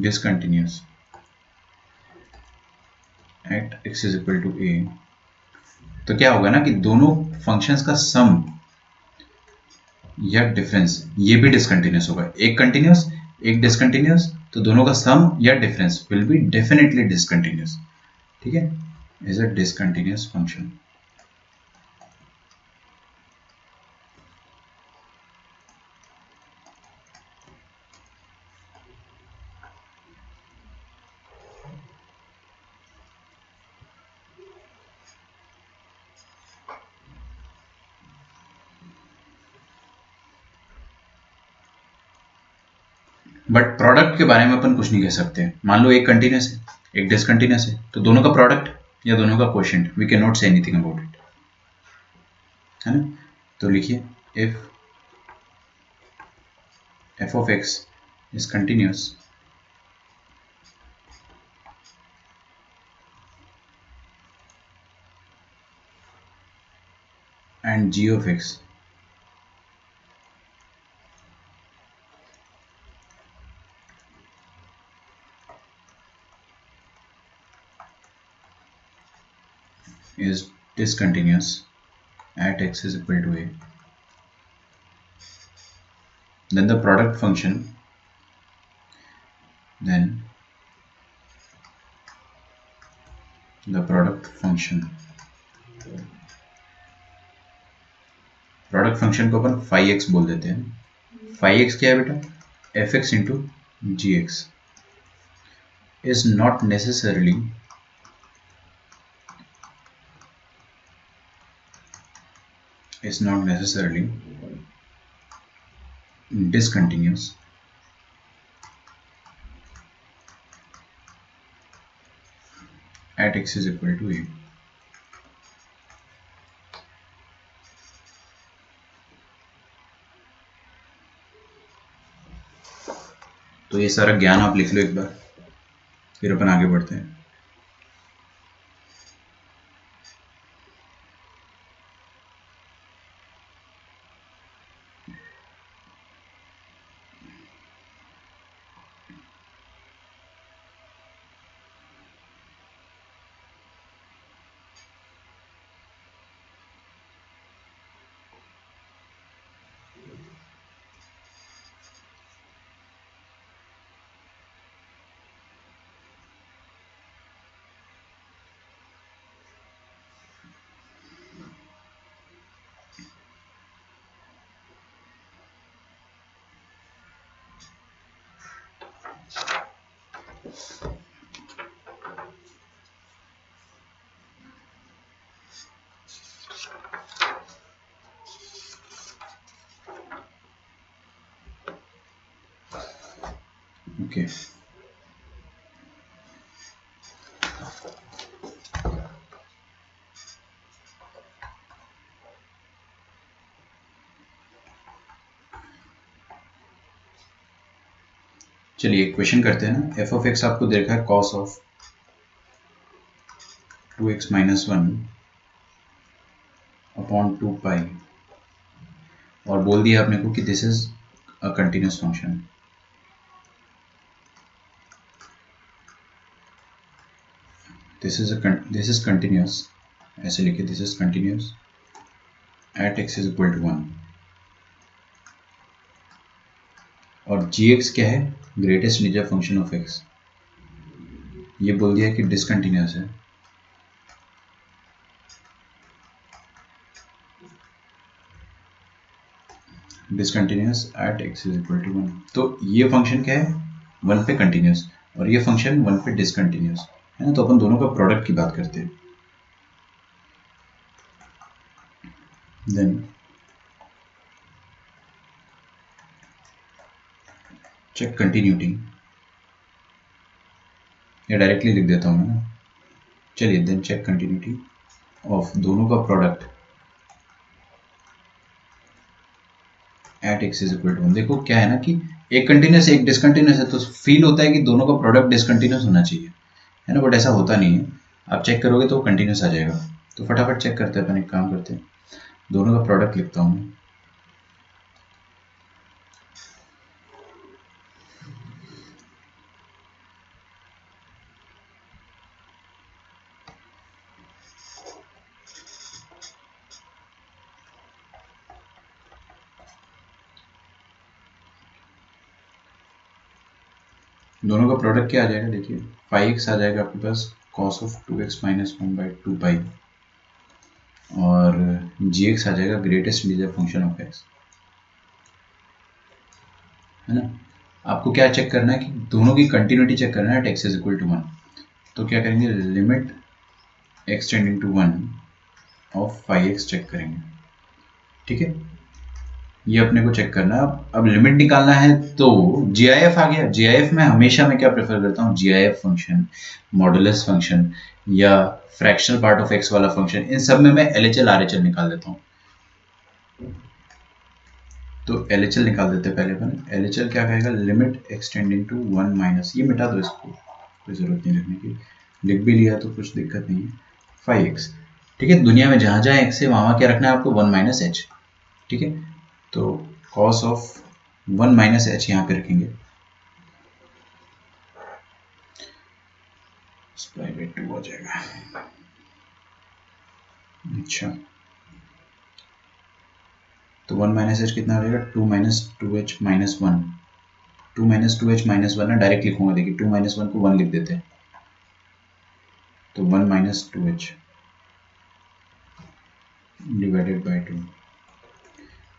discontinuous at x is equal to a, तो क्या होगा ना कि दोनों फंक्शंस का सम या डिफरेंस ये भी डिसकंटिन्यूस होगा, एक कंटिन्यूस एक डिसकंटिन्यूस, तो दोनों का सम या difference will be definitely discontinuous. ठीक है, is a discontinuous function. But product के बारे में अपन कुछ नहीं कह सकते। मान लो एक कंटिन्यूस है एक डिसकंटिन्यूस है, तो दोनों का प्रोडक्ट या दोनों का quotient we can not say anything about it, है ना। तो लिखिए if f of x is continuous and g of x is discontinuous at x is equal to a, then the product function को अपन phi x बोल देते हैं। phi x क्या है बेटा, f x into G x is not necessarily discontinuous at x is equal to a। तो ये सारा ज्ञान आप लिख लो एक बार, फिर अपन आगे बढ़ते हैं। ओके चलिए क्वेश्चन करते हैं ना। एफ ऑफ एक्स आपको दे रखा है cos of 2x minus 1 upon 2 pi और बोल दिया आपने को कि this is a continuous function. This is continuous, ऐसे लिखिए this is continuous at x is equal to 1 और जी एक्स क्या है, greatest integer function of x. ये बोल दिया कि डिसकंटिन्यूस है। Discontinuous at x is equal to 1। तो ये फंक्शन क्या है, 1 पे कंटिन्यूस और ये फंक्शन 1 पे डिसकंटिन्यूस है ना। तो अपन दोनों का प्रोडक्ट की बात करते हैं। देन चेक कंटिन्यूटी, या डायरेक्टली लिख देता हूँ मैं ना। चलिए देन चेक कंटिन्यूटी ऑफ दोनों का product at x is equal to 1। देखो क्या है ना कि एक कंटिन्यूस एक डिसकंटिन्यूस है, तो फील होता है कि दोनों का प्रोडक्ट डिसकंटिन्यूस होना चाहिए, है ना, बट ऐसा होता नहीं है। आप चेक करोगे तो कंटिन्यूस आ जाएगा। तो फटाफट चेक करते हैं अपन, एक काम करते हैं, दोनों का प्रोडक्ट लिखता हूँ मैं। दोनों का प्रोडक्ट क्या आ जाएगा, देखिए 5x आ जाएगा आपके पास cos of 2x minus 1 by 2 pi और gx आ जाएगा greatest integer function of x, है ना। आपको क्या चेक करना है कि दोनों की कंटिन्यूटी चेक करना है at x is equal to 1। तो क्या करेंगे, limit x tending to 1 of 5x check करेंगे, ठीक है। ये अपने को चेक करना है। अब लिमिट निकालना है तो GIF आ गया। GIF में हमेशा मैं क्या प्रेफर करता हूँ, GIF फंक्शन, मॉडुलस फंक्शन या फ्रैक्शनल पार्ट ऑफ एक्स वाला फंक्शन, इन सब में मैं LHL RHL निकाल देता हूँ। तो LHL निकाल देते हैं पहले अपन। LHL क्या कहेगा, limit x tending to 1 minus, ये मिटा दो इसको, कोई जरूरत नहीं लिखने की, लिख भी लिया तो कुछ दिक्कत नहीं है, 5x, ठीक है। दुनिया में जहाँ जहाँ x है वहाँ क्या रखना है आपको, 1 माइनस एच, ठीक है। तो cos ऑफ 1 माइनस एच यहाँ पे रखेंगे, प्राइवेट 2 आ जाएगा। अच्छा तो 1 माइनस एच कितना आ जाएगा, 2 minus 2h minus 1, 2 minus 2h minus 1 ना, डायरेक्ट लिखूंगा, देखिए 2 माइनस 1 को 1 लिख देते हैं, तो 1 माइनस 2h डिवाइडेड बाई 2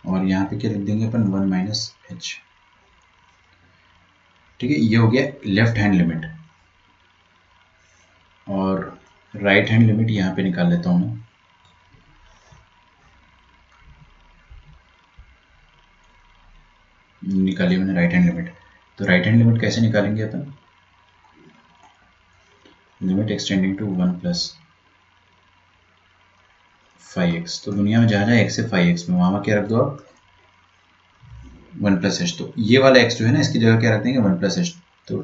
और यहाँ पे क्या लिख देंगे अपन, 1 माइनस एच, ठीक है। ये हो गया लेफ्ट हैंड लिमिट और राइट हैंड लिमिट यहाँ पे निकाल लेता हूँ मैं। निकाली मैंने राइट हैंड लिमिट। तो राइट हैंड लिमिट कैसे निकालेंगे अपन, लिमिट एक्सटेंडिंग टू 1 प्लस 5x। तो दुनिया में जहाँ जहाँ x है 5x में वहाँ क्या रख दो आप, 1 प्लस एच। तो ये वाला x जो है ना, इसकी जगह क्या रख देंगे, 1 प्लस एच। तो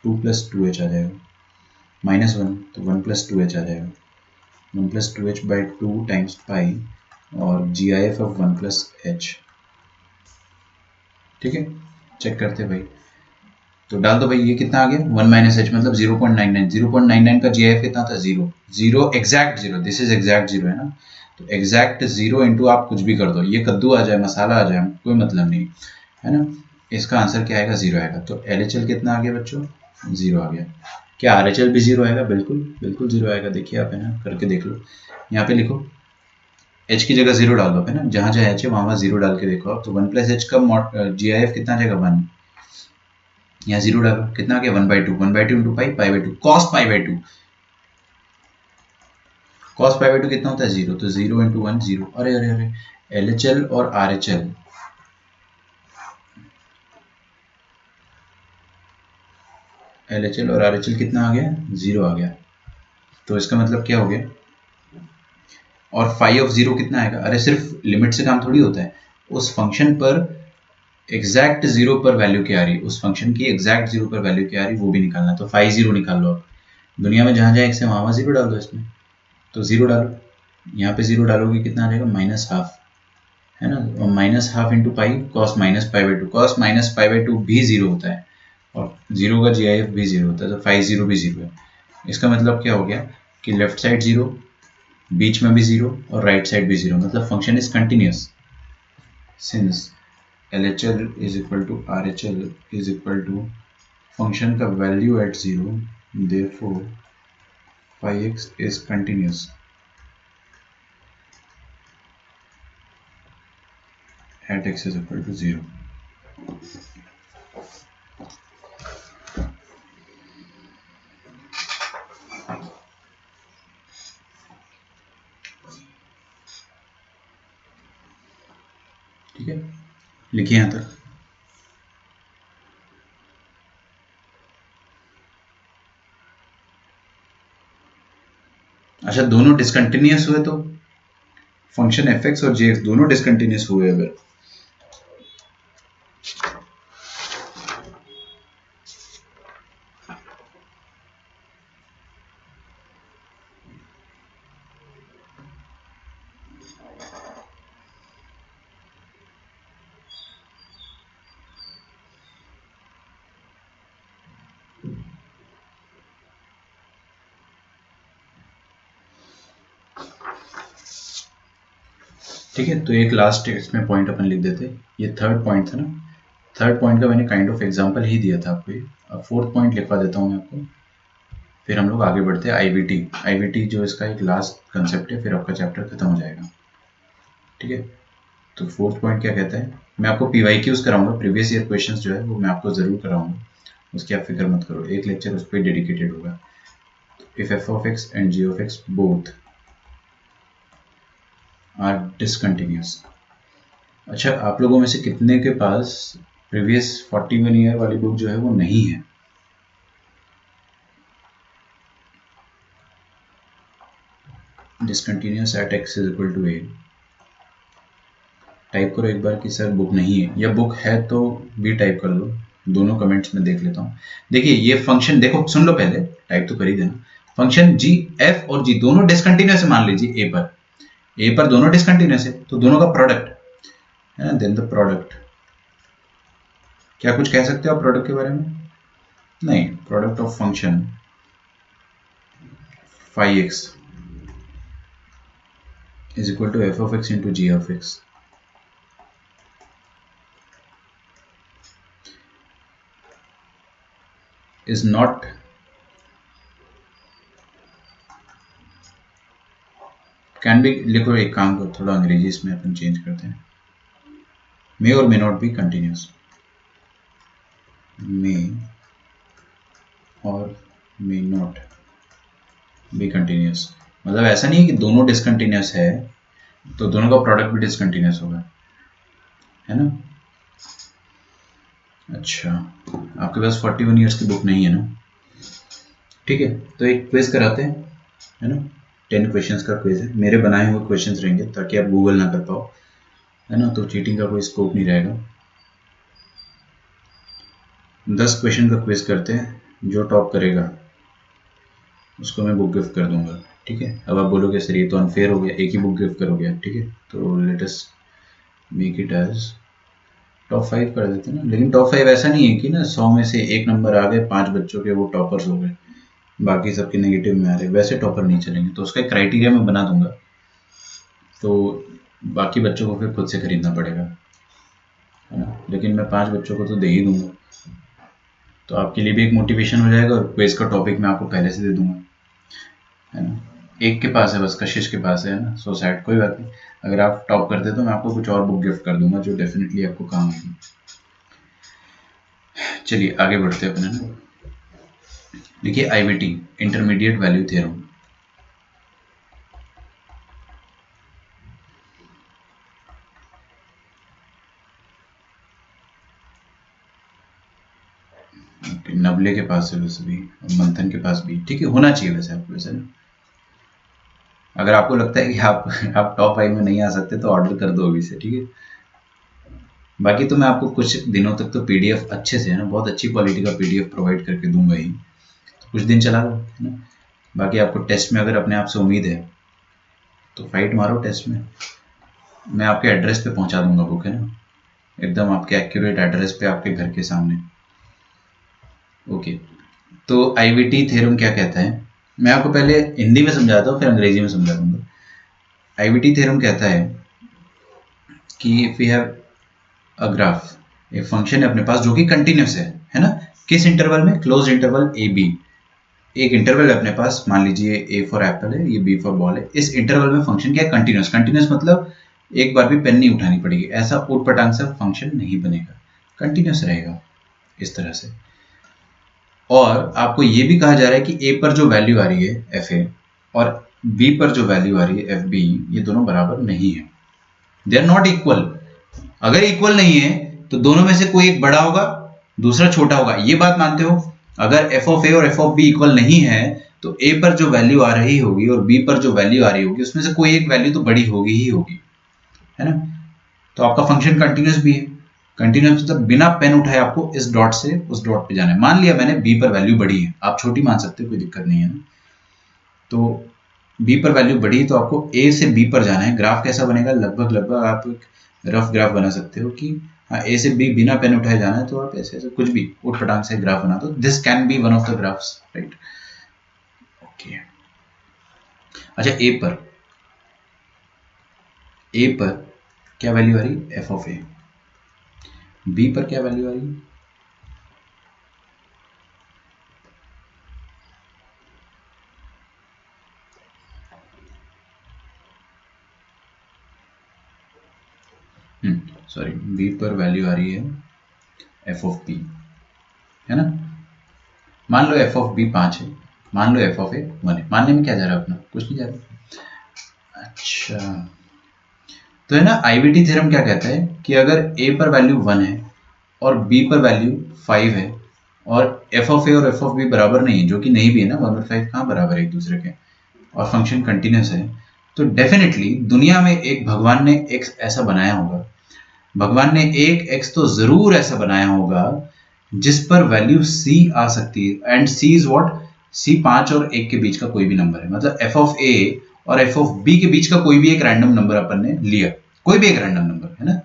2 प्लस 2h आ जाएगा, माइनस 1 तो 1 प्लस 2h आ जाएगा, 1 प्लस 2h बाई 2 टाइम्स पाई और GIF ऑफ 1 प्लस एच, ठीक है। चेक करते हैं भाई, तो डाल दो भाई, ये कितना आ गया, 1 माइनस एच मतलब 0.99, 0.99 का GIF कितना था, 0, 0 एग्जैक्ट 0, दिस इज एग्जैक्ट 0 है ना। तो एग्जैक्ट 0 इंटू आप कुछ भी कर दो, ये कद्दू आ जाए, मसाला आ जाए, कोई मतलब नहीं, है ना। इसका आंसर क्या आएगा, 0 आएगा। तो LHL कितना आ गया बच्चों, 0 आ गया। क्या RHL भी 0 आएगा, बिल्कुल बिल्कुल 0 आएगा। देखिए आप, है ना, करके देख लो। यहाँ पे लिखो h की जगह 0 डाल दो, है ना, जहाँ जहाँ h है वहाँ वहाँ 0 डाल के देखो आप। तो 1 प्लस एच का GIF कितना आ जाएगा, 1, यहाँ 0 डालो, कितना आ गया, 1/2, 1/2 into pi, pi by 2, cos pi by 2, cos pi by 2 कितना होता है, 0, तो 0 इंटू 1 0। अरे अरे अरे, LHL और RHL, LHL और RHL कितना आ गया, 0 आ गया। तो इसका मतलब क्या हो गया, और फाई ऑफ 0 कितना आएगा, अरे सिर्फ लिमिट से काम थोड़ी होता है, उस फंक्शन पर एग्जैक्ट 0 पर वैल्यू क्या आ रही, उस फंक्शन की एग्जैक्ट 0 पर वैल्यू क्या आ रही वो भी निकालना है। तो फाई 0 निकाल लो आप, दुनिया में जहाँ जहाँ एक से वहाँ 0 डाल दो इसमें, तो 0 डालो, यहाँ पे 0 डालोगे कितना आ जाएगा, -12, है ना, और -12 इंटू पाई कॉस -π/2, कॉस -π/2 भी 0 होता है, और 0 का GIF भी 0 होता है, तो फाई 0 भी 0 है। इसका मतलब क्या हो गया कि लेफ्ट साइड 0, बीच में भी 0 और राइट साइड भी 0, मतलब function is continuous. Since LHL is equal to RHL is equal to function का value at 0, therefore phi X is continuous at x is equal to 0। ठीक है, लिखिए यहाँ तक। अच्छा, दोनों डिसकंटिन्यूस हुए तो फंक्शन f(x) और g(x) दोनों डिसकंटिन्यूस हुए अगर, ठीक है। तो एक लास्ट इसमें पॉइंट अपन लिख देते, ये थर्ड पॉइंट था ना, थर्ड पॉइंट का मैंने काइंड ऑफ एग्जांपल ही दिया था आपको, अब फोर्थ पॉइंट लिखवा देता हूँ मैं आपको, फिर हम लोग आगे बढ़ते हैं। IVT जो इसका एक लास्ट कंसेप्ट है, फिर आपका चैप्टर खत्म हो जाएगा। ठीक है, तो फोर्थ पॉइंट क्या कहता है, मैं आपको PYQs कराऊंगा, प्रीवियस ईयर क्वेश्चंस जो है वो मैं आपको ज़रूर कराऊंगा, उसकी आप फिक्र मत करो, एक लेक्चर उस पर डेडिकेटेड होगा। If f(x) and g(x) both are discontinuous. अच्छा, आप लोगों में से कितने के पास प्रीवियस 41 ईयर वाली बुक जो है वो नहीं है? Discontinuous at x is equal to a, type करो एक बार कि सर बुक नहीं है, या बुक है तो भी टाइप कर लो, दोनों कमेंट्स में देख लेता हूँ। देखिए ये फंक्शन, देखो सुन लो, पहले टाइप तो कर ही देना। फंक्शन g, f और g दोनों डिसकंटिन्यूस है, मान लीजिए a पर दोनों डिसकंटिन्यूस है, तो दोनों का प्रोडक्ट है ना, देन द प्रोडक्ट, क्या कुछ कह सकते हो आप प्रोडक्ट के बारे में? नहीं, product of function phi x is equal to f of x into g of x is not can be, लिखो एक काम करो, थोड़ा अंग्रेजी इसमें अपन चेंज करते हैं, मे और मे नॉट बी कंटिन्यूस, मे और मे नॉट बी कंटिन्यूस, मतलब ऐसा नहीं है कि दोनों डिसकंटिन्यूस है तो दोनों का प्रोडक्ट भी डिसकंटिन्यूस होगा, है ना। अच्छा, आपके पास 41 ईयर्स की बुक नहीं है ना, ठीक है, तो एक क्विज कराते हैं, है ना, 10 क्वेश्चंस का क्विज है, मेरे बनाए हुए क्वेश्चंस रहेंगे ताकि आप गूगल ना कर पाओ, है ना, तो चीटिंग का कोई स्कोप नहीं रहेगा। 10 क्वेश्चन का क्विज करते हैं, जो टॉप करेगा उसको मैं बुक गिफ्ट कर दूंगा, ठीक है। अब आप बोलोगे सर ये तो अनफेयर हो गया, एक ही बुक गिफ्ट करोगे, ठीक है, तो let us make it as top 5 कर देते हैं ना, लेकिन टॉप 5 ऐसा नहीं है कि ना 100 में से एक नंबर आ गए, 5 बच्चों के वो टॉपर्स हो गए, बाकी सबके नेगेटिव में आ रहे, वैसे टॉपर नहीं चलेंगे, तो उसका क्राइटेरिया मैं बना दूंगा, तो बाकी बच्चों को फिर खुद से खरीदना पड़ेगा, है ना, लेकिन मैं 5 बच्चों को तो दे ही दूंगा, तो आपके लिए भी एक मोटिवेशन हो जाएगा, और क्विज का टॉपिक मैं आपको पहले से दे दूंगा, है ना। एक के पास है बस, कशिश के पास है ना, सो सैड, कोई बात नहीं, अगर आप टॉप करते तो मैं आपको कुछ और बुक गिफ्ट कर दूंगा जो डेफिनेटली आपको काम आएगी। चलिए आगे बढ़ते हैं अपने ना, देखिए IVT, intermediate value theorem, Navale के पास है वैसे भी, मंथन के पास भी, ठीक है, होना चाहिए वैसे आपको, वैसे ना। अगर आपको लगता है कि आप टॉप 5 में नहीं आ सकते तो ऑर्डर कर दो अभी से, ठीक है। बाकी तो मैं आपको कुछ दिनों तक तो पीडीएफ अच्छे से है ना, बहुत अच्छी क्वालिटी का पीडीएफ प्रोवाइड करके दूंगा ही, तो कुछ दिन चला लो, है ना। बाकी आपको टेस्ट में अगर अपने आप से उम्मीद है तो फाइट मारो टेस्ट में, मैं आपके एड्रेस पे पहुंचा दूंगा बुक, है ना, एकदम आपके एक्यूरेट एड्रेस पे, आपके घर के सामने। ओके, तो आईवीटी थ्योरम क्या कहता है, मैं आपको पहले हिंदी में समझाता हूँ फिर अंग्रेजी में समझा दूंगा। आईवीटी थ्योरम कहता है कि if we have a graph, एक फंक्शन है अपने पास जो कि कंटिन्यूस है ना, किस इंटरवल में, क्लोज इंटरवल ए बी, एक इंटरवल है अपने पास, मान लीजिए ए फॉर एप्पल है, ये बी फॉर बॉल है, इस इंटरवल में फंक्शन क्या है, कंटिन्यूस। कंटिन्यूस मतलब एक बार भी पेन नहीं उठानी पड़ेगी, ऐसा ऊटपटांग सा फंक्शन नहीं बनेगा, कंटिन्यूस रहेगा इस तरह से। और आपको ये भी कहा जा रहा है कि ए पर जो वैल्यू आ रही है एफ ए और बी पर जो वैल्यू आ रही है एफ बी, ये दोनों बराबर नहीं है, दे आर नॉट इक्वल। अगर इक्वल नहीं है तो दोनों में से कोई एक बड़ा होगा, दूसरा छोटा होगा, ये बात मानते हो। अगर एफ ऑफ ए और एफ ऑफ बी इक्वल नहीं है तो ए पर जो वैल्यू आ रही होगी और बी पर जो वैल्यू आ रही होगी उसमें से कोई एक वैल्यू तो बड़ी होगी ही होगी, है ना। तो आपका फंक्शन कंटिन्यूस भी है, कंटिन्यूस मतलब बिना पेन उठाए आपको इस डॉट से उस डॉट पे जाना है। मान लिया मैंने बी पर वैल्यू बढ़ी है, आप छोटी मान सकते हो, कोई दिक्कत नहीं है ना। तो बी पर वैल्यू बढ़ी तो आपको ए से बी पर जाना है। ग्राफ कैसा बनेगा, लगभग लगभग आप एक रफ ग्राफ बना सकते हो कि हाँ ए से बी बिना पेन उठाए जाना है, तो आप ऐसे ऐसे कुछ भी उठ पटांग से ग्राफ बना दो, this can be one of the graphs, right. Okay, अच्छा ए पर क्या वैल्यू आ रही है, एफ ऑफ ए, बी पर क्या वैल्यू आ रही है, सॉरी, बी पर वैल्यू आ रही है एफ ऑफ बी, है ना। मान लो एफ ऑफ बी 5 है, मान लो एफ ऑफ ए 1 है, मानने में क्या जा रहा है अपना, कुछ नहीं जा रहा। अच्छा, तो है ना, आईवीटी थ्योरम क्या कहता है कि अगर ए पर वैल्यू 1 है और बी पर वैल्यू 5 है और एफ ऑफ ए और एफ ऑफ बी बराबर नहीं है, जो कि नहीं भी है ना, 1 और 5 कहाँ बराबर है एक दूसरे के, और फंक्शन कंटिन्यूस है, तो डेफिनेटली दुनिया में एक भगवान ने एक्स ऐसा बनाया होगा, भगवान ने एक एक्स तो जरूर ऐसा बनाया होगा जिस पर वैल्यू सी आ सकती है, एंड सी इज व्हाट, सी 5 और 1 के बीच का कोई भी नंबर है, मतलब एफ ऑफ ए और एफ ऑफ बी के बीच का कोई भी एक रैंडम नंबर अपन ने लिया, कोई भी एक रैंडम नंबर, है ना।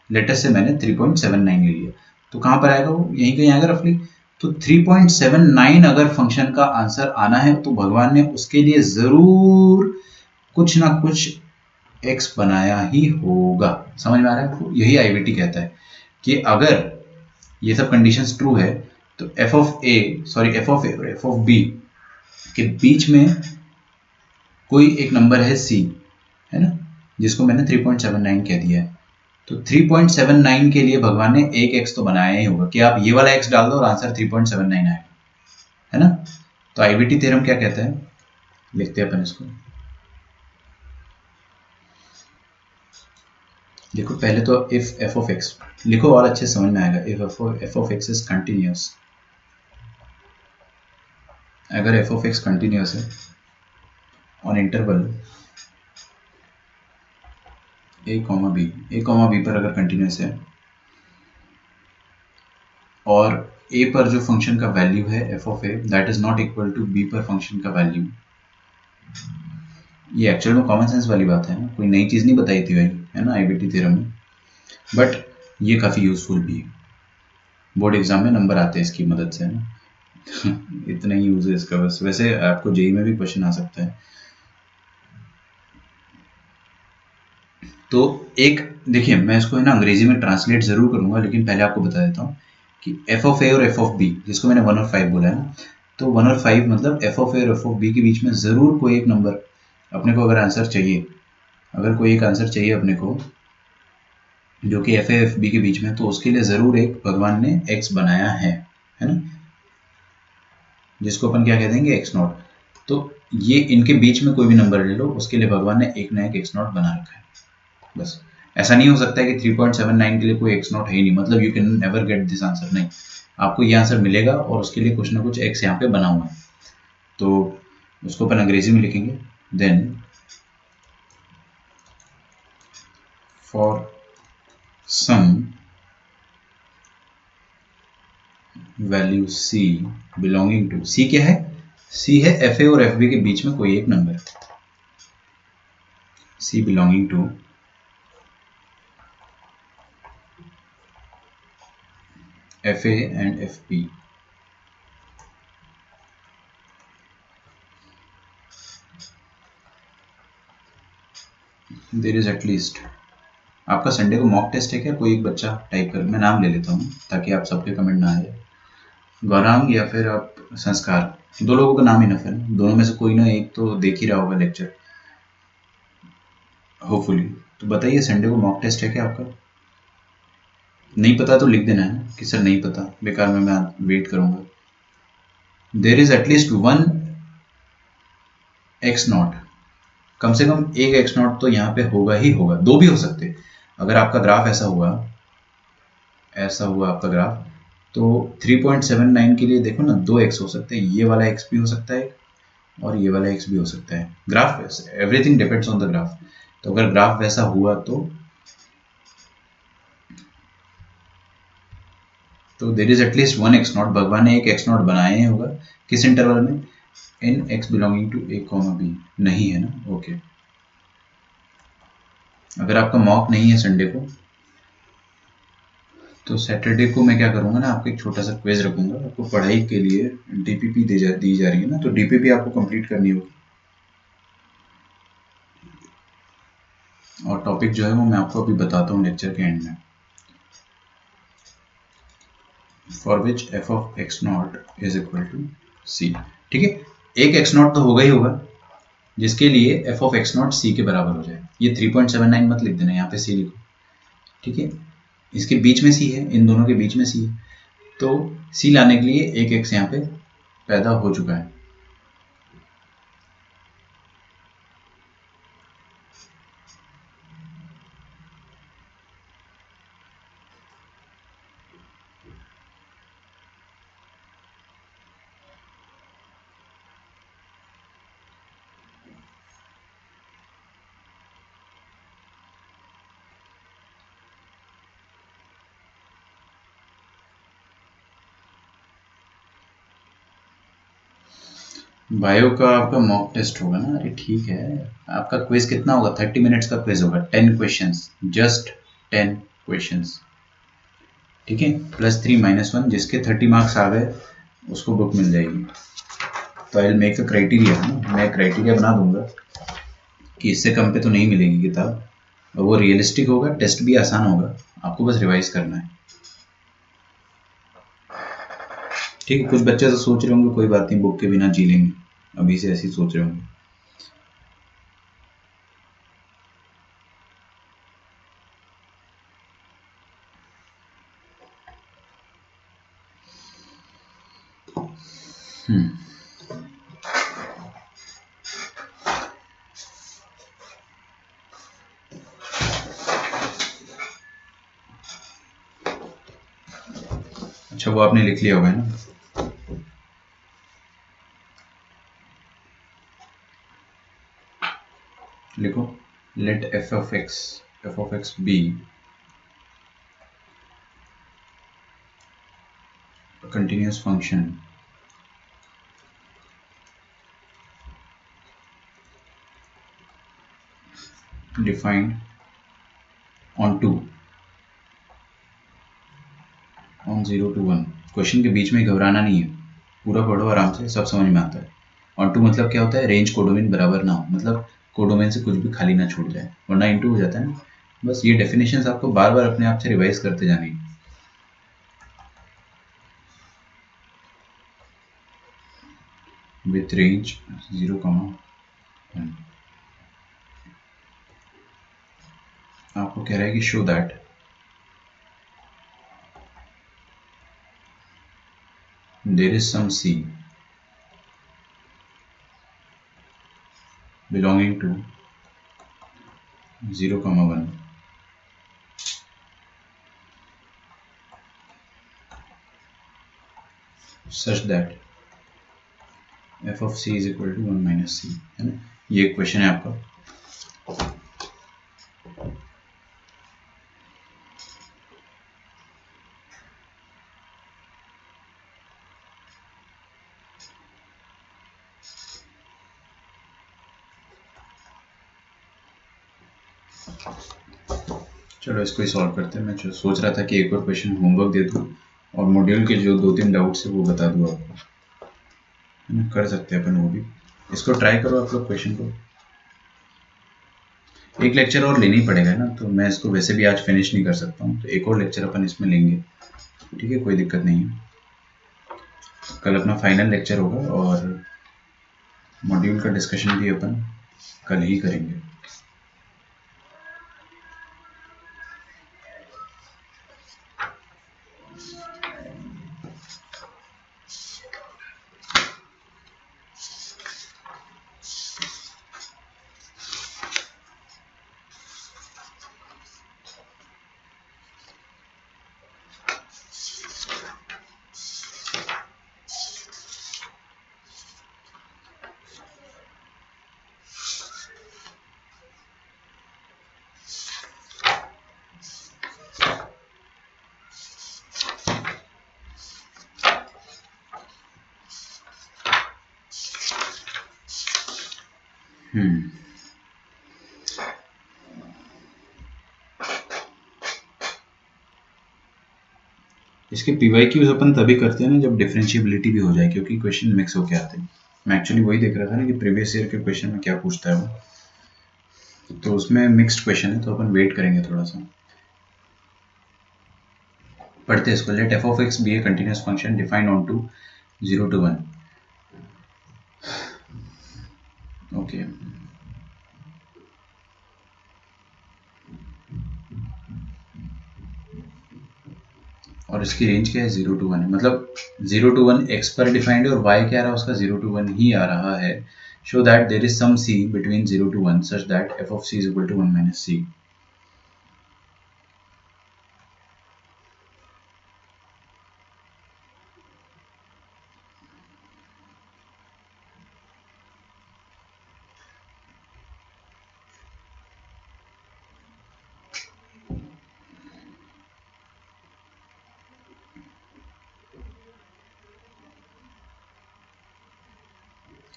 लेटेस्ट से मैंने 3.79 ले लिया, तो कहां पर आएगा वो, यहीं कहीं आएगा रफली। तो 3.79 अगर फंक्शन का आंसर आना है तो भगवान ने उसके लिए जरूर कुछ ना कुछ एक्स बनाया ही होगा। समझ में आ रहा है आपको, यही आईवीटी कहता है कि अगर ये सब कंडीशंस ट्रू है तो एफ ऑफ ए और एफ ऑफ बी के बीच में कोई एक नंबर है सी, है ना, जिसको मैंने 3.79 कह दिया है। तो 3.79 के लिए भगवान ने एक एक्स तो बनाया ही होगा कि आप ये वाला एक्स डाल दो और आंसर 3.79 आएगा, है ना। तो आईवीटी थ्योरम क्या कहता है, लिखते हैं अपन इसको। देखो पहले तो इफ एफ ऑफ एक्स लिखो और अच्छे समझ में आएगा। If f of x is continuous, अगर एफ ऑफ एक्स कंटिन्यूस है on interval A comma B पर अगर कंटिन्यूस है और ए पर जो फंक्शन का वैल्यू है f of A that is not equal to B पर फंक्शन का वैल्यू, ये एक्चुअल में कॉमन सेंस वाली बात है ना, कोई नई चीज नहीं बताई थी भाई, है ना, आईवीटी थ्योरम में, बट ये काफी यूजफुल भी है, बोर्ड एग्जाम में नंबर आते हैं इसकी मदद से, है ना। इतना ही यूज है इसका बस, वैसे आपको जेई में भी क्वेश्चन आ सकता है। तो एक देखिए, मैं इसको है ना अंग्रेजी में ट्रांसलेट जरूर करूंगा, लेकिन पहले आपको बता देता हूँ कि एफ ऑफ ए और एफ ऑफ बी, जिसको मैंने 1 और 5 बोला है ना, तो 1 और 5 मतलब एफ ऑफ ए और एफ ऑफ बी के बीच में जरूर कोई एक नंबर अपने को अगर आंसर चाहिए, अगर कोई एक आंसर चाहिए अपने को जो कि एफ ए एफ बी के बीच में, तो उसके लिए जरूर एक भगवान ने एक्स बनाया है ना, जिसको अपन क्या कह देंगे, एक्स नॉट। तो ये इनके बीच में कोई भी नंबर ले लो, उसके लिए भगवान ने एक ना एक एक्स नॉट बना रखा है। बस ऐसा नहीं हो सकता है कि 3.79 के लिए कोई एक्स नॉट है ही नहीं, मतलब you can never get this answer, नहीं, आपको ये आंसर मिलेगा और उसके लिए कुछ ना कुछ एक्स यहाँ पे बना हुआ है, तो उसको अपन अंग्रेजी में लिखेंगे। Then for some value c belonging to, c क्या है, c है fa और fb के बीच में कोई एक number, c belonging to fa and fb, there is at least. आपका संडे को मॉक टेस्ट है क्या? कोई एक बच्चा टाइप कर, मैं नाम ले लेता हूँ ताकि आप सबके कमेंट ना आए। गौरांग या फिर आप संस्कार, दो लोगों का नाम इनफ है ना, दोनों में से कोई ना एक तो देख ही रहा होगा लेक्चर होपफुली। तो बताइए संडे को मॉक टेस्ट है क्या आपका? नहीं पता तो लिख देना है कि सर नहीं पता, बेकार में मैं वेट करूंगा। There is at least one X not, कम से कम एक एक्स नॉट तो यहाँ पे होगा ही होगा, दो भी हो सकते। अगर आपका ग्राफ ऐसा हुआ आपका ग्राफ, तो 3.79 के लिए देखो ना, दो एक्स हो सकते हैं, ये वाला एक्स भी हो सकता है और ये वाला एक्स भी हो सकता है। Graph, everything depends on the graph. तो अगर ग्राफ वैसा हुआ तो देर is at least one X not, भगवान ने एक एक्स नॉट बनाया ही होगा। किस इंटरवल में? In X belonging to A comma B, नहीं है ना, ओके। अगर आपका मॉक नहीं है संडे को, तो सैटरडे को मैं क्या करूंगा ना, आपको एक छोटा सा क्विज रखूंगा। आपको पढ़ाई के लिए डीपीपी दी जा रही है ना, तो डीपीपी आपको कंप्लीट करनी होगी, और टॉपिक जो है वो मैं आपको अभी बताता हूँ लेक्चर के एंड में। For which F of X not is equal to C, ठीक है। एक एक्स नॉट तो होगा ही होगा जिसके लिए एफ ऑफ एक्स नॉट सी के बराबर हो जाए। ये 3.79 मत लिख देना, यहाँ पे सी लिखो, ठीक है। इसके बीच में सी है, इन दोनों के बीच में सी है, तो सी लाने के लिए एक एक्स यहाँ पे पैदा हो चुका है। बायो का आपका मॉक टेस्ट होगा ना, अरे ठीक है। आपका क्विज कितना होगा? 30 मिनट्स का क्विज होगा, 10 क्वेश्चंस, जस्ट 10 क्वेश्चंस, ठीक है। +3 -1, जिसके 30 मार्क्स आ गए उसको बुक मिल जाएगी। तो I will make a criteria, मैं क्राइटेरिया बना दूंगा कि इससे कम पे तो नहीं मिलेगी किताब, और वो रियलिस्टिक होगा, टेस्ट भी आसान होगा, आपको बस रिवाइज करना है, ठीक है। कुछ बच्चे तो सोच रहे होंगे कोई बात नहीं, बुक के बिना जी लेंगे, अभी से ऐसे ही सोच रहे होंगे। अच्छा, वो आपने लिख लिया होगा ना? लिखो, let f of x be continuous function defined on 0 to 1। क्वेश्चन के बीच में घबराना नहीं है, पूरा पढ़ो आराम से, सब समझ में आता है। ऑन 2 मतलब क्या होता है? रेंज कोडोमेन बराबर ना हो, मतलब कोडोमेन से कुछ भी खाली ना छूट जाए, वरना इंटू हो जाता है ना। बस ये डेफिनेशंस आपको बार बार अपने आप से रिवाइज करते जानी है। विथ रेंज 0, 1 आपको कह रहा है कि show that there is some c belonging to 0, 1। Such that F of C is equal to 1 minus C, है ना। ये क्वेश्चन है आपका। चलो इसको ही सॉल्व करते हैं। मैं सोच रहा था कि एक और क्वेश्चन होमवर्क दे दूँ और मॉड्यूल के जो 2-3 डाउट्स है वो बता दूँ आपको, है ना। कर सकते हैं अपन वो भी। इसको ट्राई करो आप लोग क्वेश्चन को। एक लेक्चर और लेना ही पड़ेगा ना, तो मैं इसको वैसे भी आज फिनिश नहीं कर सकता हूँ, तो एक और लेक्चर अपन इसमें लेंगे, ठीक है, कोई दिक्कत नहीं है। कल अपना फाइनल लेक्चर होगा और मॉड्यूल का डिस्कशन भी अपन कल ही करेंगे। इसके पीवाईक्यूज अपन तभी करते हैं ना जब डिफरेंशिएबिलिटी भी हो जाए, क्योंकि क्वेश्चन मिक्स होके आते हैं। मैं एक्चुअली वही देख रहा था ना कि प्रीवियस ईयर के क्वेश्चन में क्या पूछता है वो, तो उसमें मिक्स्ड क्वेश्चन है, तो अपन वेट करेंगे थोड़ा सा। पढ़ते हैं इसको। Let f of x be a continuous function defined on to 0 to 1। Okay, और इसकी रेंज क्या है, 0 to 1 है, मतलब 0 to 1 x पर डिफाइंड है और y क्या आ रहा है उसका 0 to 1 ही आ रहा है। Show that there is some c between 0 to 1 such that f of c is equal to 1 minus c।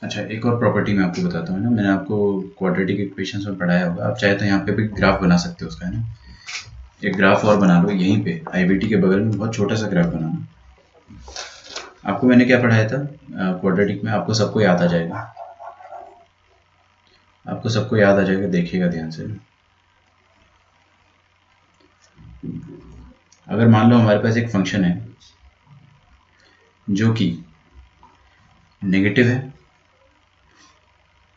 अच्छा, एक और प्रॉपर्टी मैं आपको बताता हूँ ना, मैंने आपको क्वाड्रेटिक इक्वेशंस में पढ़ाया होगा। आप चाहे तो यहाँ पे भी ग्राफ बना सकते हो उसका, है ना। एक ग्राफ और बना लो यहीं पे आईबीटी के बगल में, बहुत छोटा सा ग्राफ बनाना। आपको मैंने क्या पढ़ाया था क्वाड्रेटिक में, आपको सबको याद आ जाएगा, आपको सबको याद आ जाएगा, देखिएगा ध्यान से। अगर मान लो हमारे पास एक फंक्शन है जो कि नेगेटिव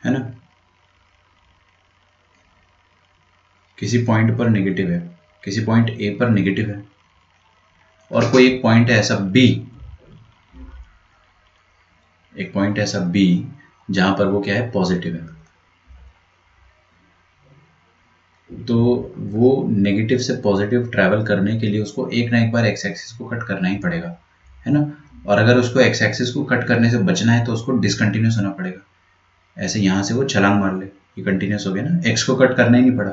है ना, किसी पॉइंट पर नेगेटिव है, किसी पॉइंट ए पर नेगेटिव है, और कोई एक पॉइंट है ऐसा बी, एक पॉइंट ऐसा बी जहां पर वो क्या है, पॉजिटिव है, तो वो नेगेटिव से पॉजिटिव ट्रैवल करने के लिए उसको एक ना एक बार एक्स एक्सिस को कट करना ही पड़ेगा, है ना। और अगर उसको एक्स एक्सिस को कट करने से बचना है तो उसको डिसकंटिन्यूस होना पड़ेगा। ऐसे यहाँ से वो छलांग मार ले, ये कंटिन्यूस हो गया ना, एक्स को कट करना ही नहीं पड़ा,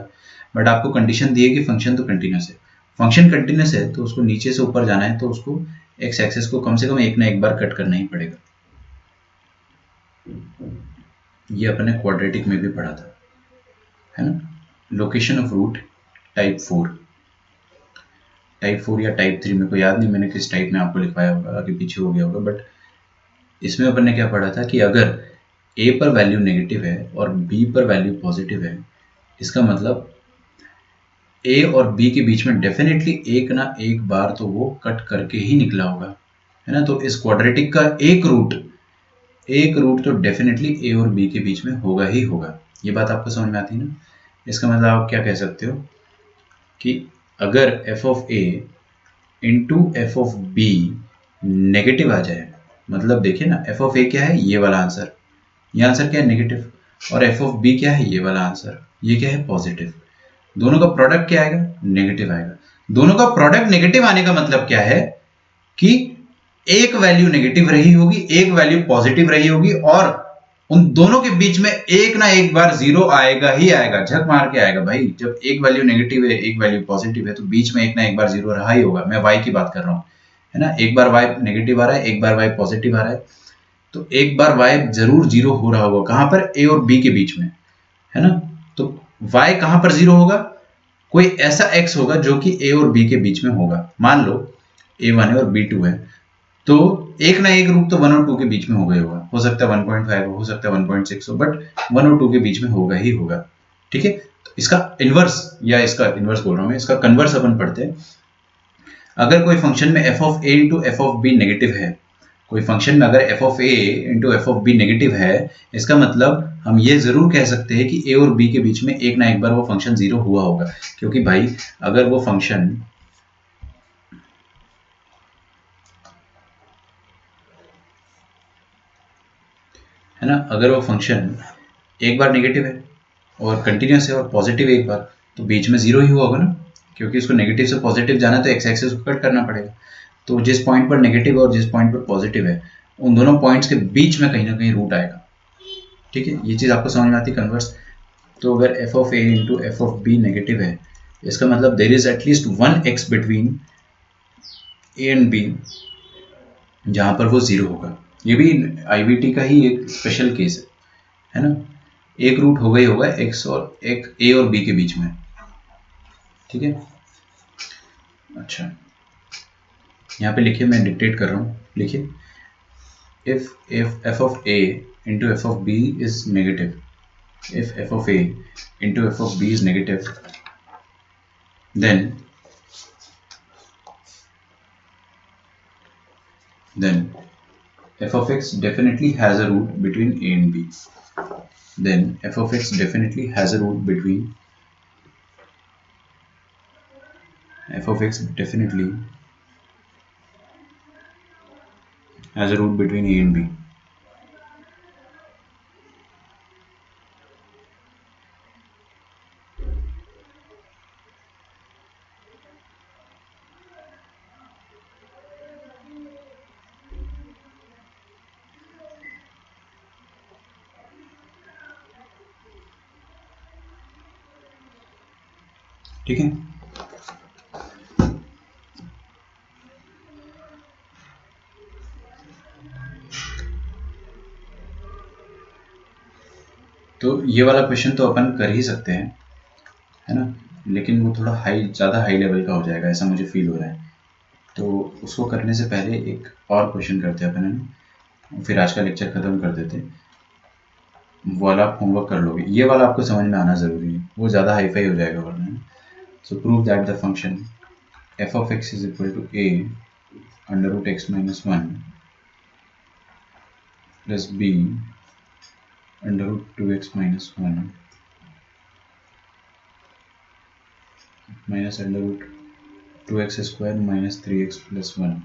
बट आपको कंडीशन दी है कि फंक्शन तो कंटिन्यूस है। फंक्शन कंटिन्यूस है तो उसको नीचे से ऊपर जाना है, तो उसको एक्स एक्सिस को कम से कम एक ना एक बार कट करना ही पड़ेगा। ये अपने क्वाड्रेटिक में भी पढ़ा था, है ना। लोकेशन ऑफ रूट टाइप 4 या टाइप 3, मेरे को याद नहीं मैंने किस टाइप में आपको लिखवाया होगा, आगे पीछे हो गया होगा, बट इसमें अपन ने क्या पढ़ा था कि अगर a पर वैल्यू नेगेटिव है और b पर वैल्यू पॉजिटिव है, इसका मतलब a और b के बीच में डेफिनेटली एक ना एक बार तो वो कट करके ही निकला होगा, है ना। तो इस क्वाड्रेटिक का एक रूट तो डेफिनेटली a और b के बीच में होगा ही होगा। ये बात आपको समझ में आती है ना। इसका मतलब आप क्या कह सकते हो कि अगर f of a into F of B negative आ जाए, मतलब देखिए ना, f ऑफ a क्या है, ये वाला आंसर, ये आंसर क्या है, नेगेटिव, और f ऑफ b क्या है, ये वाला आंसर, ये क्या है, पॉजिटिव। दोनों का प्रोडक्ट क्या आएगा, नेगेटिव आएगा। दोनों का प्रोडक्ट नेगेटिव आने का मतलब क्या है कि एक वैल्यू नेगेटिव रही होगी, एक वैल्यू पॉजिटिव रही होगी, और उन दोनों के बीच में एक ना एक बार जीरो आएगा ही आएगा, झक मार के आएगा भाई। जब एक वैल्यू नेगेटिव है, एक वैल्यू पॉजिटिव है, तो बीच में एक ना एक बार जीरो रहा ही होगा। मैं वाई की बात कर रहा हूं, है ना। एक बार वाई नेगेटिव आ रहा है, एक बार वाई पॉजिटिव आ रहा है, तो एक बार वाई जरूर जीरो हो रहा होगा। कहां पर? ए और बी के बीच में, है ना। तो वाई कहां पर जीरो होगा? कोई ऐसा एक्स होगा जो कि ए और बी के बीच में होगा। मान लो A1 है और B2 है, तो एक ना एक रूप तो 1 और 2 के बीच में हो गया होगा। हो सकता है 1.5 हो सकता है 1.6 हो, बट 1 और 2 के बीच में होगा ही होगा। ठीक है, तो इसका इनवर्स, या इसका इनवर्स बोल रहा हूं मैं, इसका कन्वर्स अपन पढ़ते हैं। अगर कोई फंक्शन में f of a into F of B negative है, कोई फंक्शन में अगर f of a into F of B negative है, इसका मतलब हम ये जरूर कह सकते हैं कि a और b के बीच में एक ना एक बार वो फंक्शन जीरो हुआ होगा। क्योंकि भाई अगर वो फंक्शन, है ना, अगर वो फंक्शन एक बार नेगेटिव है और कंटिन्यूस है और पॉजिटिव एक बार, तो बीच में जीरो ही हुआ होगा ना। क्योंकि उसको नेगेटिव से पॉजिटिव जाना तो एक्स एक्सिस को कट करना पड़ेगा। तो जिस पॉइंट पर नेगेटिव और जिस पॉइंट पर पॉजिटिव है, उन दोनों पॉइंट्स के बीच में कहीं ना कहीं रूट आएगा। ठीक है, ये चीज़ आपको समझ में आती है कन्वर्स। तो अगर f of A into F of B negative है, इसका मतलब there is at least one x between A and B जहां पर वो जीरो होगा। ये भी आईवीटी का ही एक स्पेशल केस है ना। एक रूट होगा ही होगा एक्स और एक ए और बी के बीच में। ठीक है, अच्छा यहाँ पे लिखिए, मैं डिक्टेट कर रहा हूँ, लिखिए। If f of A into F of B is negative, if f of a into f of b is negative, then f of x definitely has a root between a and b. Then f of x definitely has a root between f of x definitely has a root between a and b. ठीक है, तो ये वाला question तो अपन कर ही सकते हैं, है ना, लेकिन वो थोड़ा ज़्यादा हाई लेवल का हो जाएगा, ऐसा मुझे फील हो रहा है। तो उसको करने से पहले एक और क्वेश्चन करते हैं अपन, है ना, फिर आज का लेक्चर खत्म कर देते हैं। वो वाला आप होमवर्क कर लोगे, ये वाला आपको समझ में आना ज़रूरी है, वो ज़्यादा हाईफाई हो जाएगा वरना। सो prove that the function f of x is equal to a under root x minus 1 plus b under root 2x minus 1 minus under root 2x square minus 3x plus 1.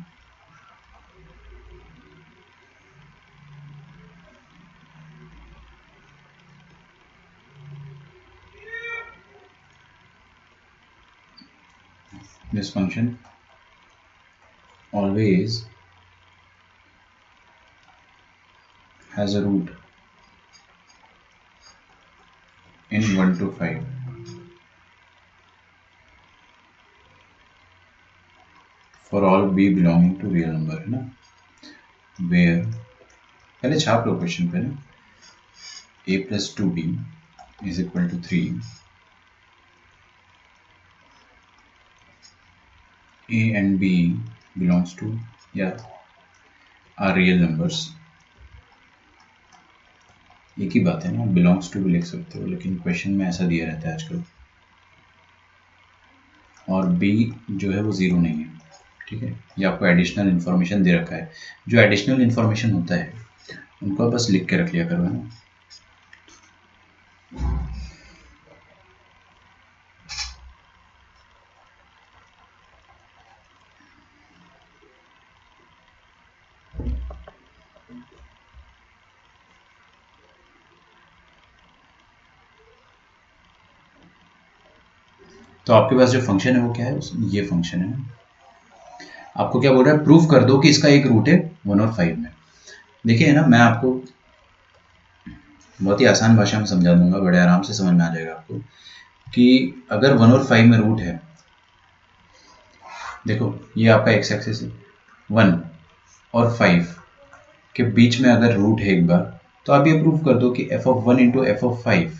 This function always has a root in 1 to 5 for all b belonging to real number, है ना, where पहले छाप लो question पे ना, a plus 2b is equal to 3, a and b belongs to are real numbers. एक ही बात है ना, बिलोंग्स टू भी लिख सकते हो, लेकिन क्वेश्चन में ऐसा दिया रहता है आजकल। और बी जो है वो ज़ीरो नहीं है, ठीक है, ये आपको एडिशनल इन्फॉर्मेशन दे रखा है। जो एडिशनल इन्फॉर्मेशन होता है उनको बस लिख के रख लिया करो, है ना। तो आपके पास जो फंक्शन है वो क्या है, ये फंक्शन है। आपको क्या बोल रहा है, प्रूफ कर दो कि इसका एक रूट है 1 और 5 में। देखिए ना, मैं आपको बहुत ही आसान भाषा में समझा दूंगा, बड़े आराम से समझ में आ जाएगा आपको कि अगर 1 और 5 में रूट है, देखो ये आपका एक्स एक्सिस है, 1 और 5 के बीच में अगर रूट है एक बार, तो आप ये प्रूव कर दो कि f of 1 into F of 5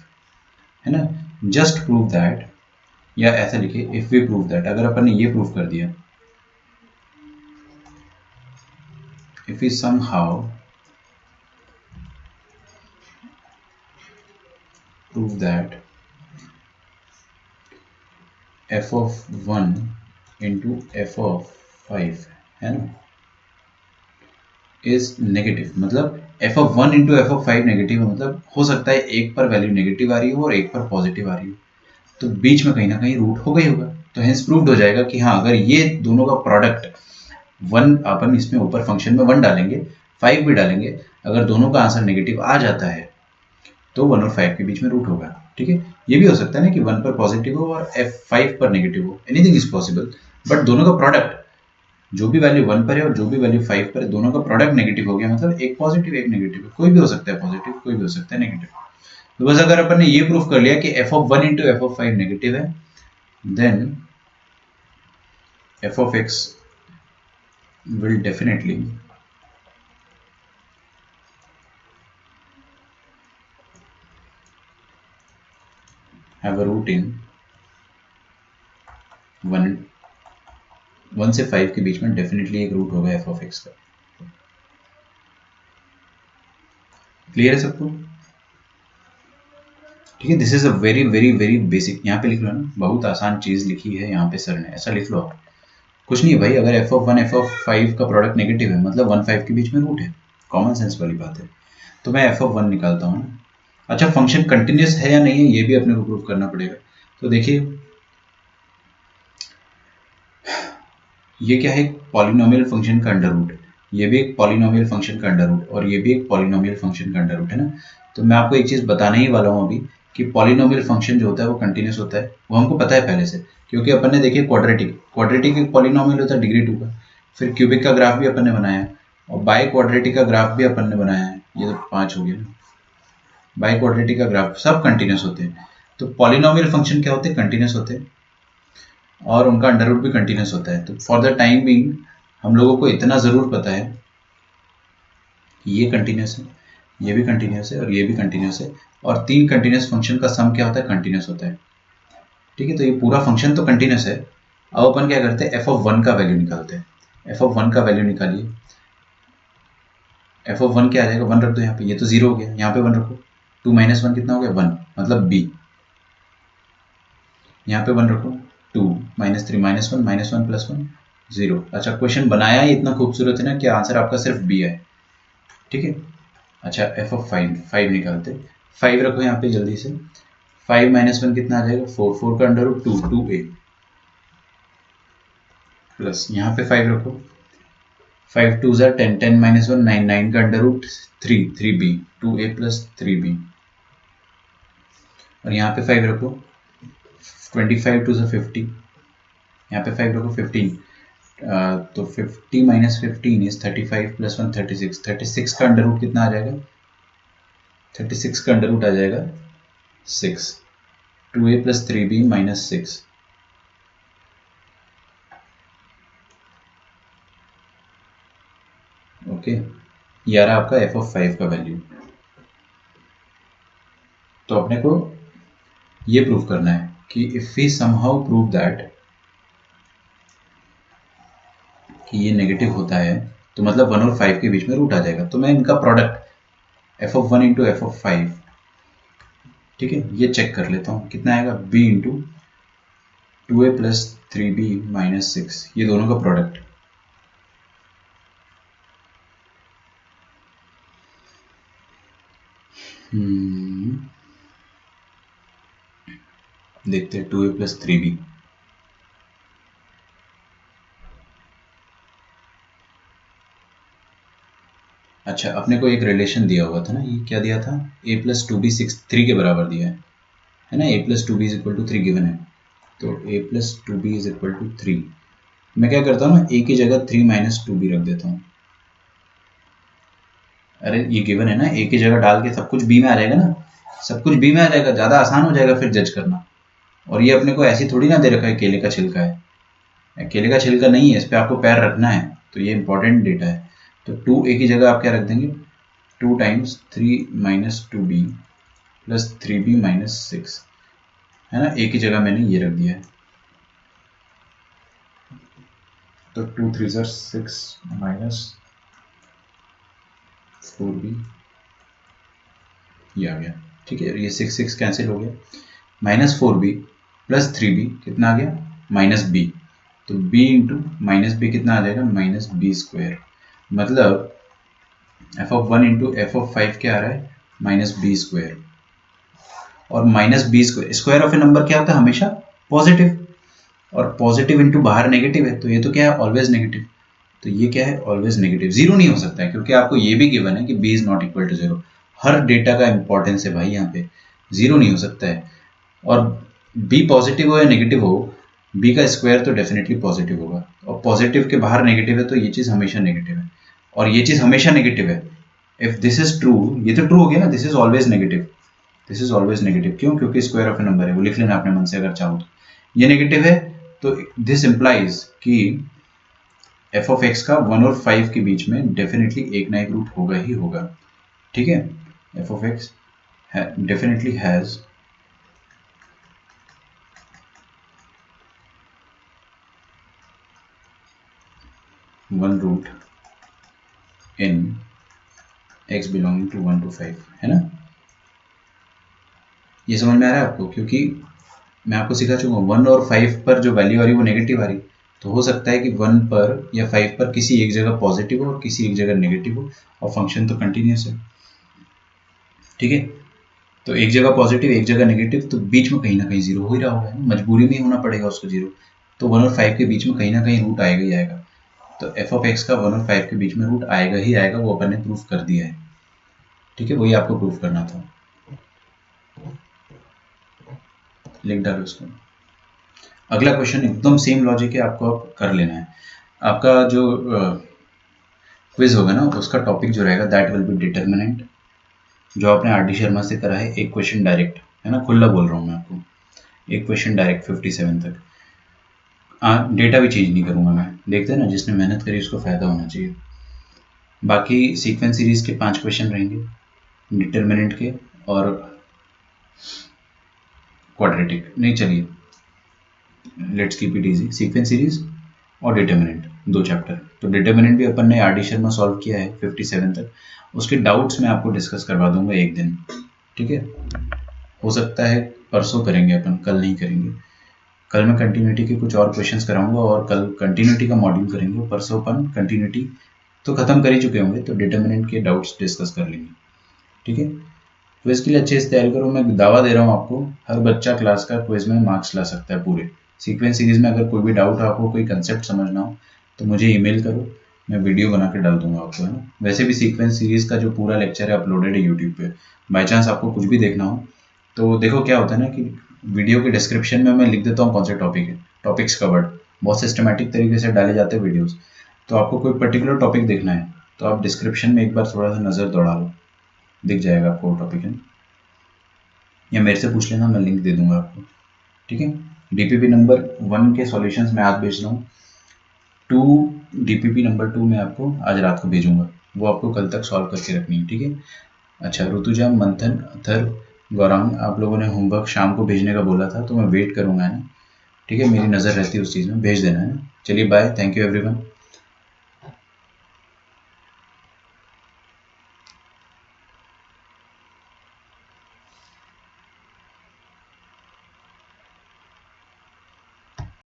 है ना, जस्ट प्रूव दैट, या ऐसा लिखिए इफ वी प्रूव दैट, अगर अपन ने ये प्रूव कर दिया, if we somehow prove that f of 1 into F of 5 है ना इज नेगेटिव, मतलब f of 1 into F of 5 negative है, मतलब हो सकता है एक पर वैल्यू नेगेटिव आ रही हो और एक पर पॉजिटिव आ रही हो, तो बीच में कहीं ना कहीं रूट होगा ही होगा। तो हेंस प्रूव्ड हो जाएगा कि हाँ, अगर ये दोनों का प्रोडक्ट 1, अपन इसमें ऊपर फंक्शन में 1 डालेंगे, 5 भी डालेंगे, अगर दोनों का आंसर नेगेटिव आ जाता है तो 1 और 5 के बीच में रूट होगा। ठीक है, ये भी हो सकता है ना कि 1 पर पॉजिटिव हो और f5 पर नेगेटिव हो, एनीथिंग इज पॉसिबल, बट दोनों का प्रोडक्ट, जो भी वैल्यू 1 पर है और जो भी वैल्यू 5 पर है, दोनों का प्रोडक्ट नेगेटिव हो गया, मतलब एक पॉजिटिव एक नेगेटिव, कोई भी हो सकता है पॉजिटिव, कोई भी हो सकता है नेगेटिव। तो बस अगर अपन ने ये प्रूफ कर लिया कि f of 1 into F of 5 negative है, then f of x will definitely have a root in 1 से 5 के बीच में डेफिनेटली एक रूट होगा f of x का। क्लियर है सबको? ठीक है, this is a very very very basic, यहाँ पे लिख लो ना, बहुत आसान चीज लिखी है यहाँ पे सर ने, ऐसा लिख लो आप। कुछ नहीं भाई, अगर f of 1 f of 5 का प्रोडक्ट नेगेटिव है, मतलब 1 5 के बीच में रूट है, कॉमन सेंस वाली बात है। तो मैं f of 1 निकालता हूँ। अच्छा, फंक्शन कंटिन्यूस है या नहीं है ये भी अपने को प्रूव करना पड़ेगा। तो देखिए, ये क्या है, पॉलिनोमियल फंक्शन का अंडर रूट, ये भी एक पॉलिनोमियल फंक्शन का अंडर रूट, और ये भी एक पॉलिनोमियल फंक्शन का अंडर रूट है ना। तो मैं आपको एक चीज़ बताने ही वाला हूँ अभी कि पॉलिनोमियल फंक्शन जो होता है वो कंटिन्यूस होता है, वो हमको पता है पहले से, क्योंकि अपन ने देखिए क्वाड्रेटिक एक पॉलिनोमियल होता है डिग्री 2 का, फिर क्यूबिक का ग्राफ भी अपन ने बनाया है, और बाय क्वाड्रेटिक का ग्राफ भी अपन ने बनाया है, ये तो 5 हो गया ना। बाय क्वाड्रेटिक का ग्राफ सब कंटिन्यूस होते हैं। तो पॉलिनोमियल फंक्शन क्या होते हैं, कंटिन्यूस होते हैं, और उनका अंडर रूट भी कंटिन्यूस होता है। तो फॉर द टाइम बीइंग हम लोगों को इतना ज़रूर पता है कि ये कंटिन्यूस है, ये भी कंटिन्यूस है और ये भी कंटिन्यूस है, और 3 कंटिन्यूस फंक्शन का सम क्या होता है, कंटिन्यूस होता है। ठीक है, तो ये पूरा फंक्शन तो कंटिन्यूस है। अब अपन क्या करते हैं, एफ ऑफ 1 का वैल्यू निकालते हैं। एफ ऑफ 1 का वैल्यू निकालिए, एफ ऑफ 1 क्या आ जाएगा, 1 रख दो यहाँ पे, ये तो 0 हो गया, यहाँ पे 1 रखो, 2 माइनस 1 कितना हो गया, 1, मतलब बी, यहाँ पे 1 रखो, 2 माइनस 3 माइनस 1 प्लस 1 0। अच्छा, क्वेश्चन बनाया ही इतना खूबसूरत है ना कि आंसर आपका सिर्फ बी है। ठीक है, अच्छा एफ ऑफ 5 निकालते, 5 रखो यहाँ पे जल्दी से, 5 माइनस 1 कितना आ जाएगा, 4, 4 का अंडर रूट 2, 2a प्लस यहाँ पे 5 रखो, 5 2 ज़ा 10, 10 माइनस 1 9, 9 का under root 3, 3b, 2a plus 3b, और यहाँ पे 5 रखो, 25 2 ज़ा 50, यहाँ पे 5 रखो 15, तो 50 माइनस 15 इज 35 प्लस 1 36, 36 का अंडर रूट कितना आ जाएगा, 36 का अंडर रूट आ जाएगा 6, 2a plus 3b minus 6। Okay, ये आ रहा आपका एफ ऑफ 5 का वैल्यू। तो अपने को ये प्रूव करना है कि if we somehow prove that कि ये नेगेटिव होता है, तो मतलब 1 और 5 के बीच में रूट आ जाएगा। तो मैं इनका product F of 1 into F of 5, ठीक है, ये चेक कर लेता हूँ कितना आएगा, b into 2a plus 3b minus 6, ये दोनों का प्रोडक्ट। देखते हैं 2a प्लस 3b, अच्छा अपने को एक रिलेशन दिया हुआ था ना, ये क्या दिया था, a प्लस 2b 3 के बराबर दिया है ना, a plus 2b is equal to 3 given है, तो a plus 2b is equal to 3, मैं क्या करता हूँ ना, a की जगह 3 - 2b रख देता हूँ। अरे ये गिवन है ना, a की जगह डाल के सब कुछ b में आ जाएगा ना, सब कुछ b में आ जाएगा, ज़्यादा आसान हो जाएगा फिर जज करना। और ये अपने को ऐसी थोड़ी ना दे रखा है केले का छिलका है, केले का छिलका नहीं है, इस पर आपको पैर रखना है, तो ये इंपॉर्टेंट डेटा है। तो 2a की जगह आप क्या रख देंगे, 2 × 3 - 2b + 3b - 6, है ना, a की जगह मैंने ये रख दिया है। तो 2 × 3 = 6 - 4b, ये आ गया। ठीक है, ये 6 कैंसिल हो गया, -4b + 3b कितना आ गया, -b। तो b × -b कितना आ जाएगा, -b²। मतलब f(1) × f(5) क्या आ रहा है, -b²। और -b², square of A number क्या होता है, हमेशा पॉजिटिव, और पॉजिटिव इंटू बाहर नेगेटिव है, तो ये तो क्या है, ऑलवेज नेगेटिव। तो ये क्या है, ऑलवेज नेगेटिव, जीरो नहीं हो सकता है, क्योंकि आपको ये भी गिवन है कि b ≠ = 0। हर डेटा का इंपॉर्टेंस है भाई, यहाँ पे जीरो नहीं हो सकता है। और b पॉजिटिव हो या नेगेटिव हो, b का स्क्वायर तो डेफिनेटली पॉजिटिव होगा, और पॉजिटिव के बाहर नेगेटिव है, तो ये चीज़ हमेशा नेगेटिव है, और ये चीज़ हमेशा नेगेटिव है। इफ दिस इज ट्रू, ये तो ट्रू हो गया ना, this is always negative, this is always negative. क्यों, क्योंकि स्क्वायर ऑफ ए नंबर है, वो लिख लेना अपने मन से अगर चाहो तो। ये नेगेटिव है, तो दिस इंप्लाइज कि f(x) का 1 और 5 के बीच में डेफिनेटली एक ना एक रूट होगा ही होगा। ठीक है, f(x) definitely has one root in x belonging to 1 to 5, है ना। ये समझ में आ रहा है आपको, क्योंकि मैं आपको सिखा चुका हूँ 1 और 5 पर जो वैल्यू आ रही है वो नेगेटिव आ रही, तो हो सकता है कि 1 पर या 5 पर किसी एक जगह पॉजिटिव हो और किसी एक जगह नेगेटिव हो, और फंक्शन तो कंटिन्यूस है। ठीक है, तो एक जगह पॉजिटिव एक जगह नेगेटिव, तो बीच में कहीं ना कहीं जीरो हो ही रहा होगा, मजबूरी में ही होना पड़ेगा उसको जीरो। तो 1 और 5 के बीच में कहीं ना कहीं रूट आएगा ही आएगा, तो f(x) का 1 और 5 के बीच में रूट आएगा ही आएगा, वो अपन ने प्रूफ कर दिया है। ठीक है, वही आपको प्रूफ करना था, लिख डालो उसको। अगला क्वेश्चन एकदम सेम लॉजिक है, आपको अब कर लेना है। आपका जो क्विज होगा ना, उसका टॉपिक जो रहेगा दैट विल बी डिटर्मिनेंट, जो आपने आर डी शर्मा से करा है। एक क्वेश्चन डायरेक्ट, है ना, खुला बोल रहा हूँ मैं आपको, एक क्वेश्चन डायरेक्ट 57 तक। डेटा भी चेंज नहीं करूँगा मैं, देखते हैं ना, जिसने मेहनत करी उसको फ़ायदा होना चाहिए। बाकी सीक्वेंस सीरीज़ के 5 क्वेश्चन रहेंगे, डिटर्मिनेंट के और क्वाड्रेटिक नहीं। चलिए let's keep it easy, sequence series और डिटर्मिनेंट, 2 चैप्टर। तो डिटर्मिनेंट भी अपन ने आर डी शर्मा सॉल्व किया है 57 तक, उसके डाउट्स मैं आपको डिस्कस करवा दूंगा एक दिन। ठीक है, हो सकता है परसों करेंगे अपन, कल नहीं करेंगे। कल मैं कंटिन्यूटी के कुछ और क्वेश्चंस कराऊंगा, और कल कंटिन्यूटी का मॉड्यूल करेंगे, परसों अपन कंटिन्यूटी तो खत्म कर ही चुके होंगे, तो डिटर्मिनेंट के डाउट्स डिस्कस कर लेंगे। ठीक है, क्विज के लिए अच्छे से तैयारी करो, मैं दावा दे रहा हूँ आपको, हर बच्चा क्लास का क्विज में मार्क्स ला सकता है पूरे। सीक्वेंस सीरीज में अगर कोई भी डाउट हो, आपको कोई कंसेप्ट समझना हो, तो मुझे ईमेल करो, मैं वीडियो बना के डाल दूंगा आपको, है ना। वैसे भी सीक्वेंस सीरीज का जो पूरा लेक्चर है अपलोडेड है यूट्यूब पे, बाई चांस आपको कुछ भी देखना हो तो देखो, क्या होता है ना कि वीडियो के डिस्क्रिप्शन में मैं लिख देता हूँ कौन से टॉपिक है, टॉपिक्स कवर्ड, बहुत सिस्टमेटिक तरीके से डाले जाते हैं वीडियोज़। तो आपको कोई पर्टिकुलर टॉपिक देखना है तो आप डिस्क्रिप्शन में एक बार थोड़ा सा नज़र दौड़ा लो, दिख जाएगा आपको वो टॉपिक, है, या मेरे से पूछ लेना, मैं लिंक दे दूंगा आपको। ठीक है, डीपीपी नंबर 1 के सॉल्यूशंस मैं आज भेज रहा हूँ, डीपीपी नंबर 2 मैं आपको आज रात को भेजूंगा, वो आपको कल तक सॉल्व करके रखनी है। ठीक है, अच्छा ऋतुजा, मंथन, अथर, गौरांग, आप लोगों ने होमवर्क शाम को भेजने का बोला था, तो मैं वेट करूंगा, है ना। ठीक है, मेरी नज़र रहती है उस चीज़ में, भेज देना है ना। चलिए बाय, थैंक यू एवरीवन।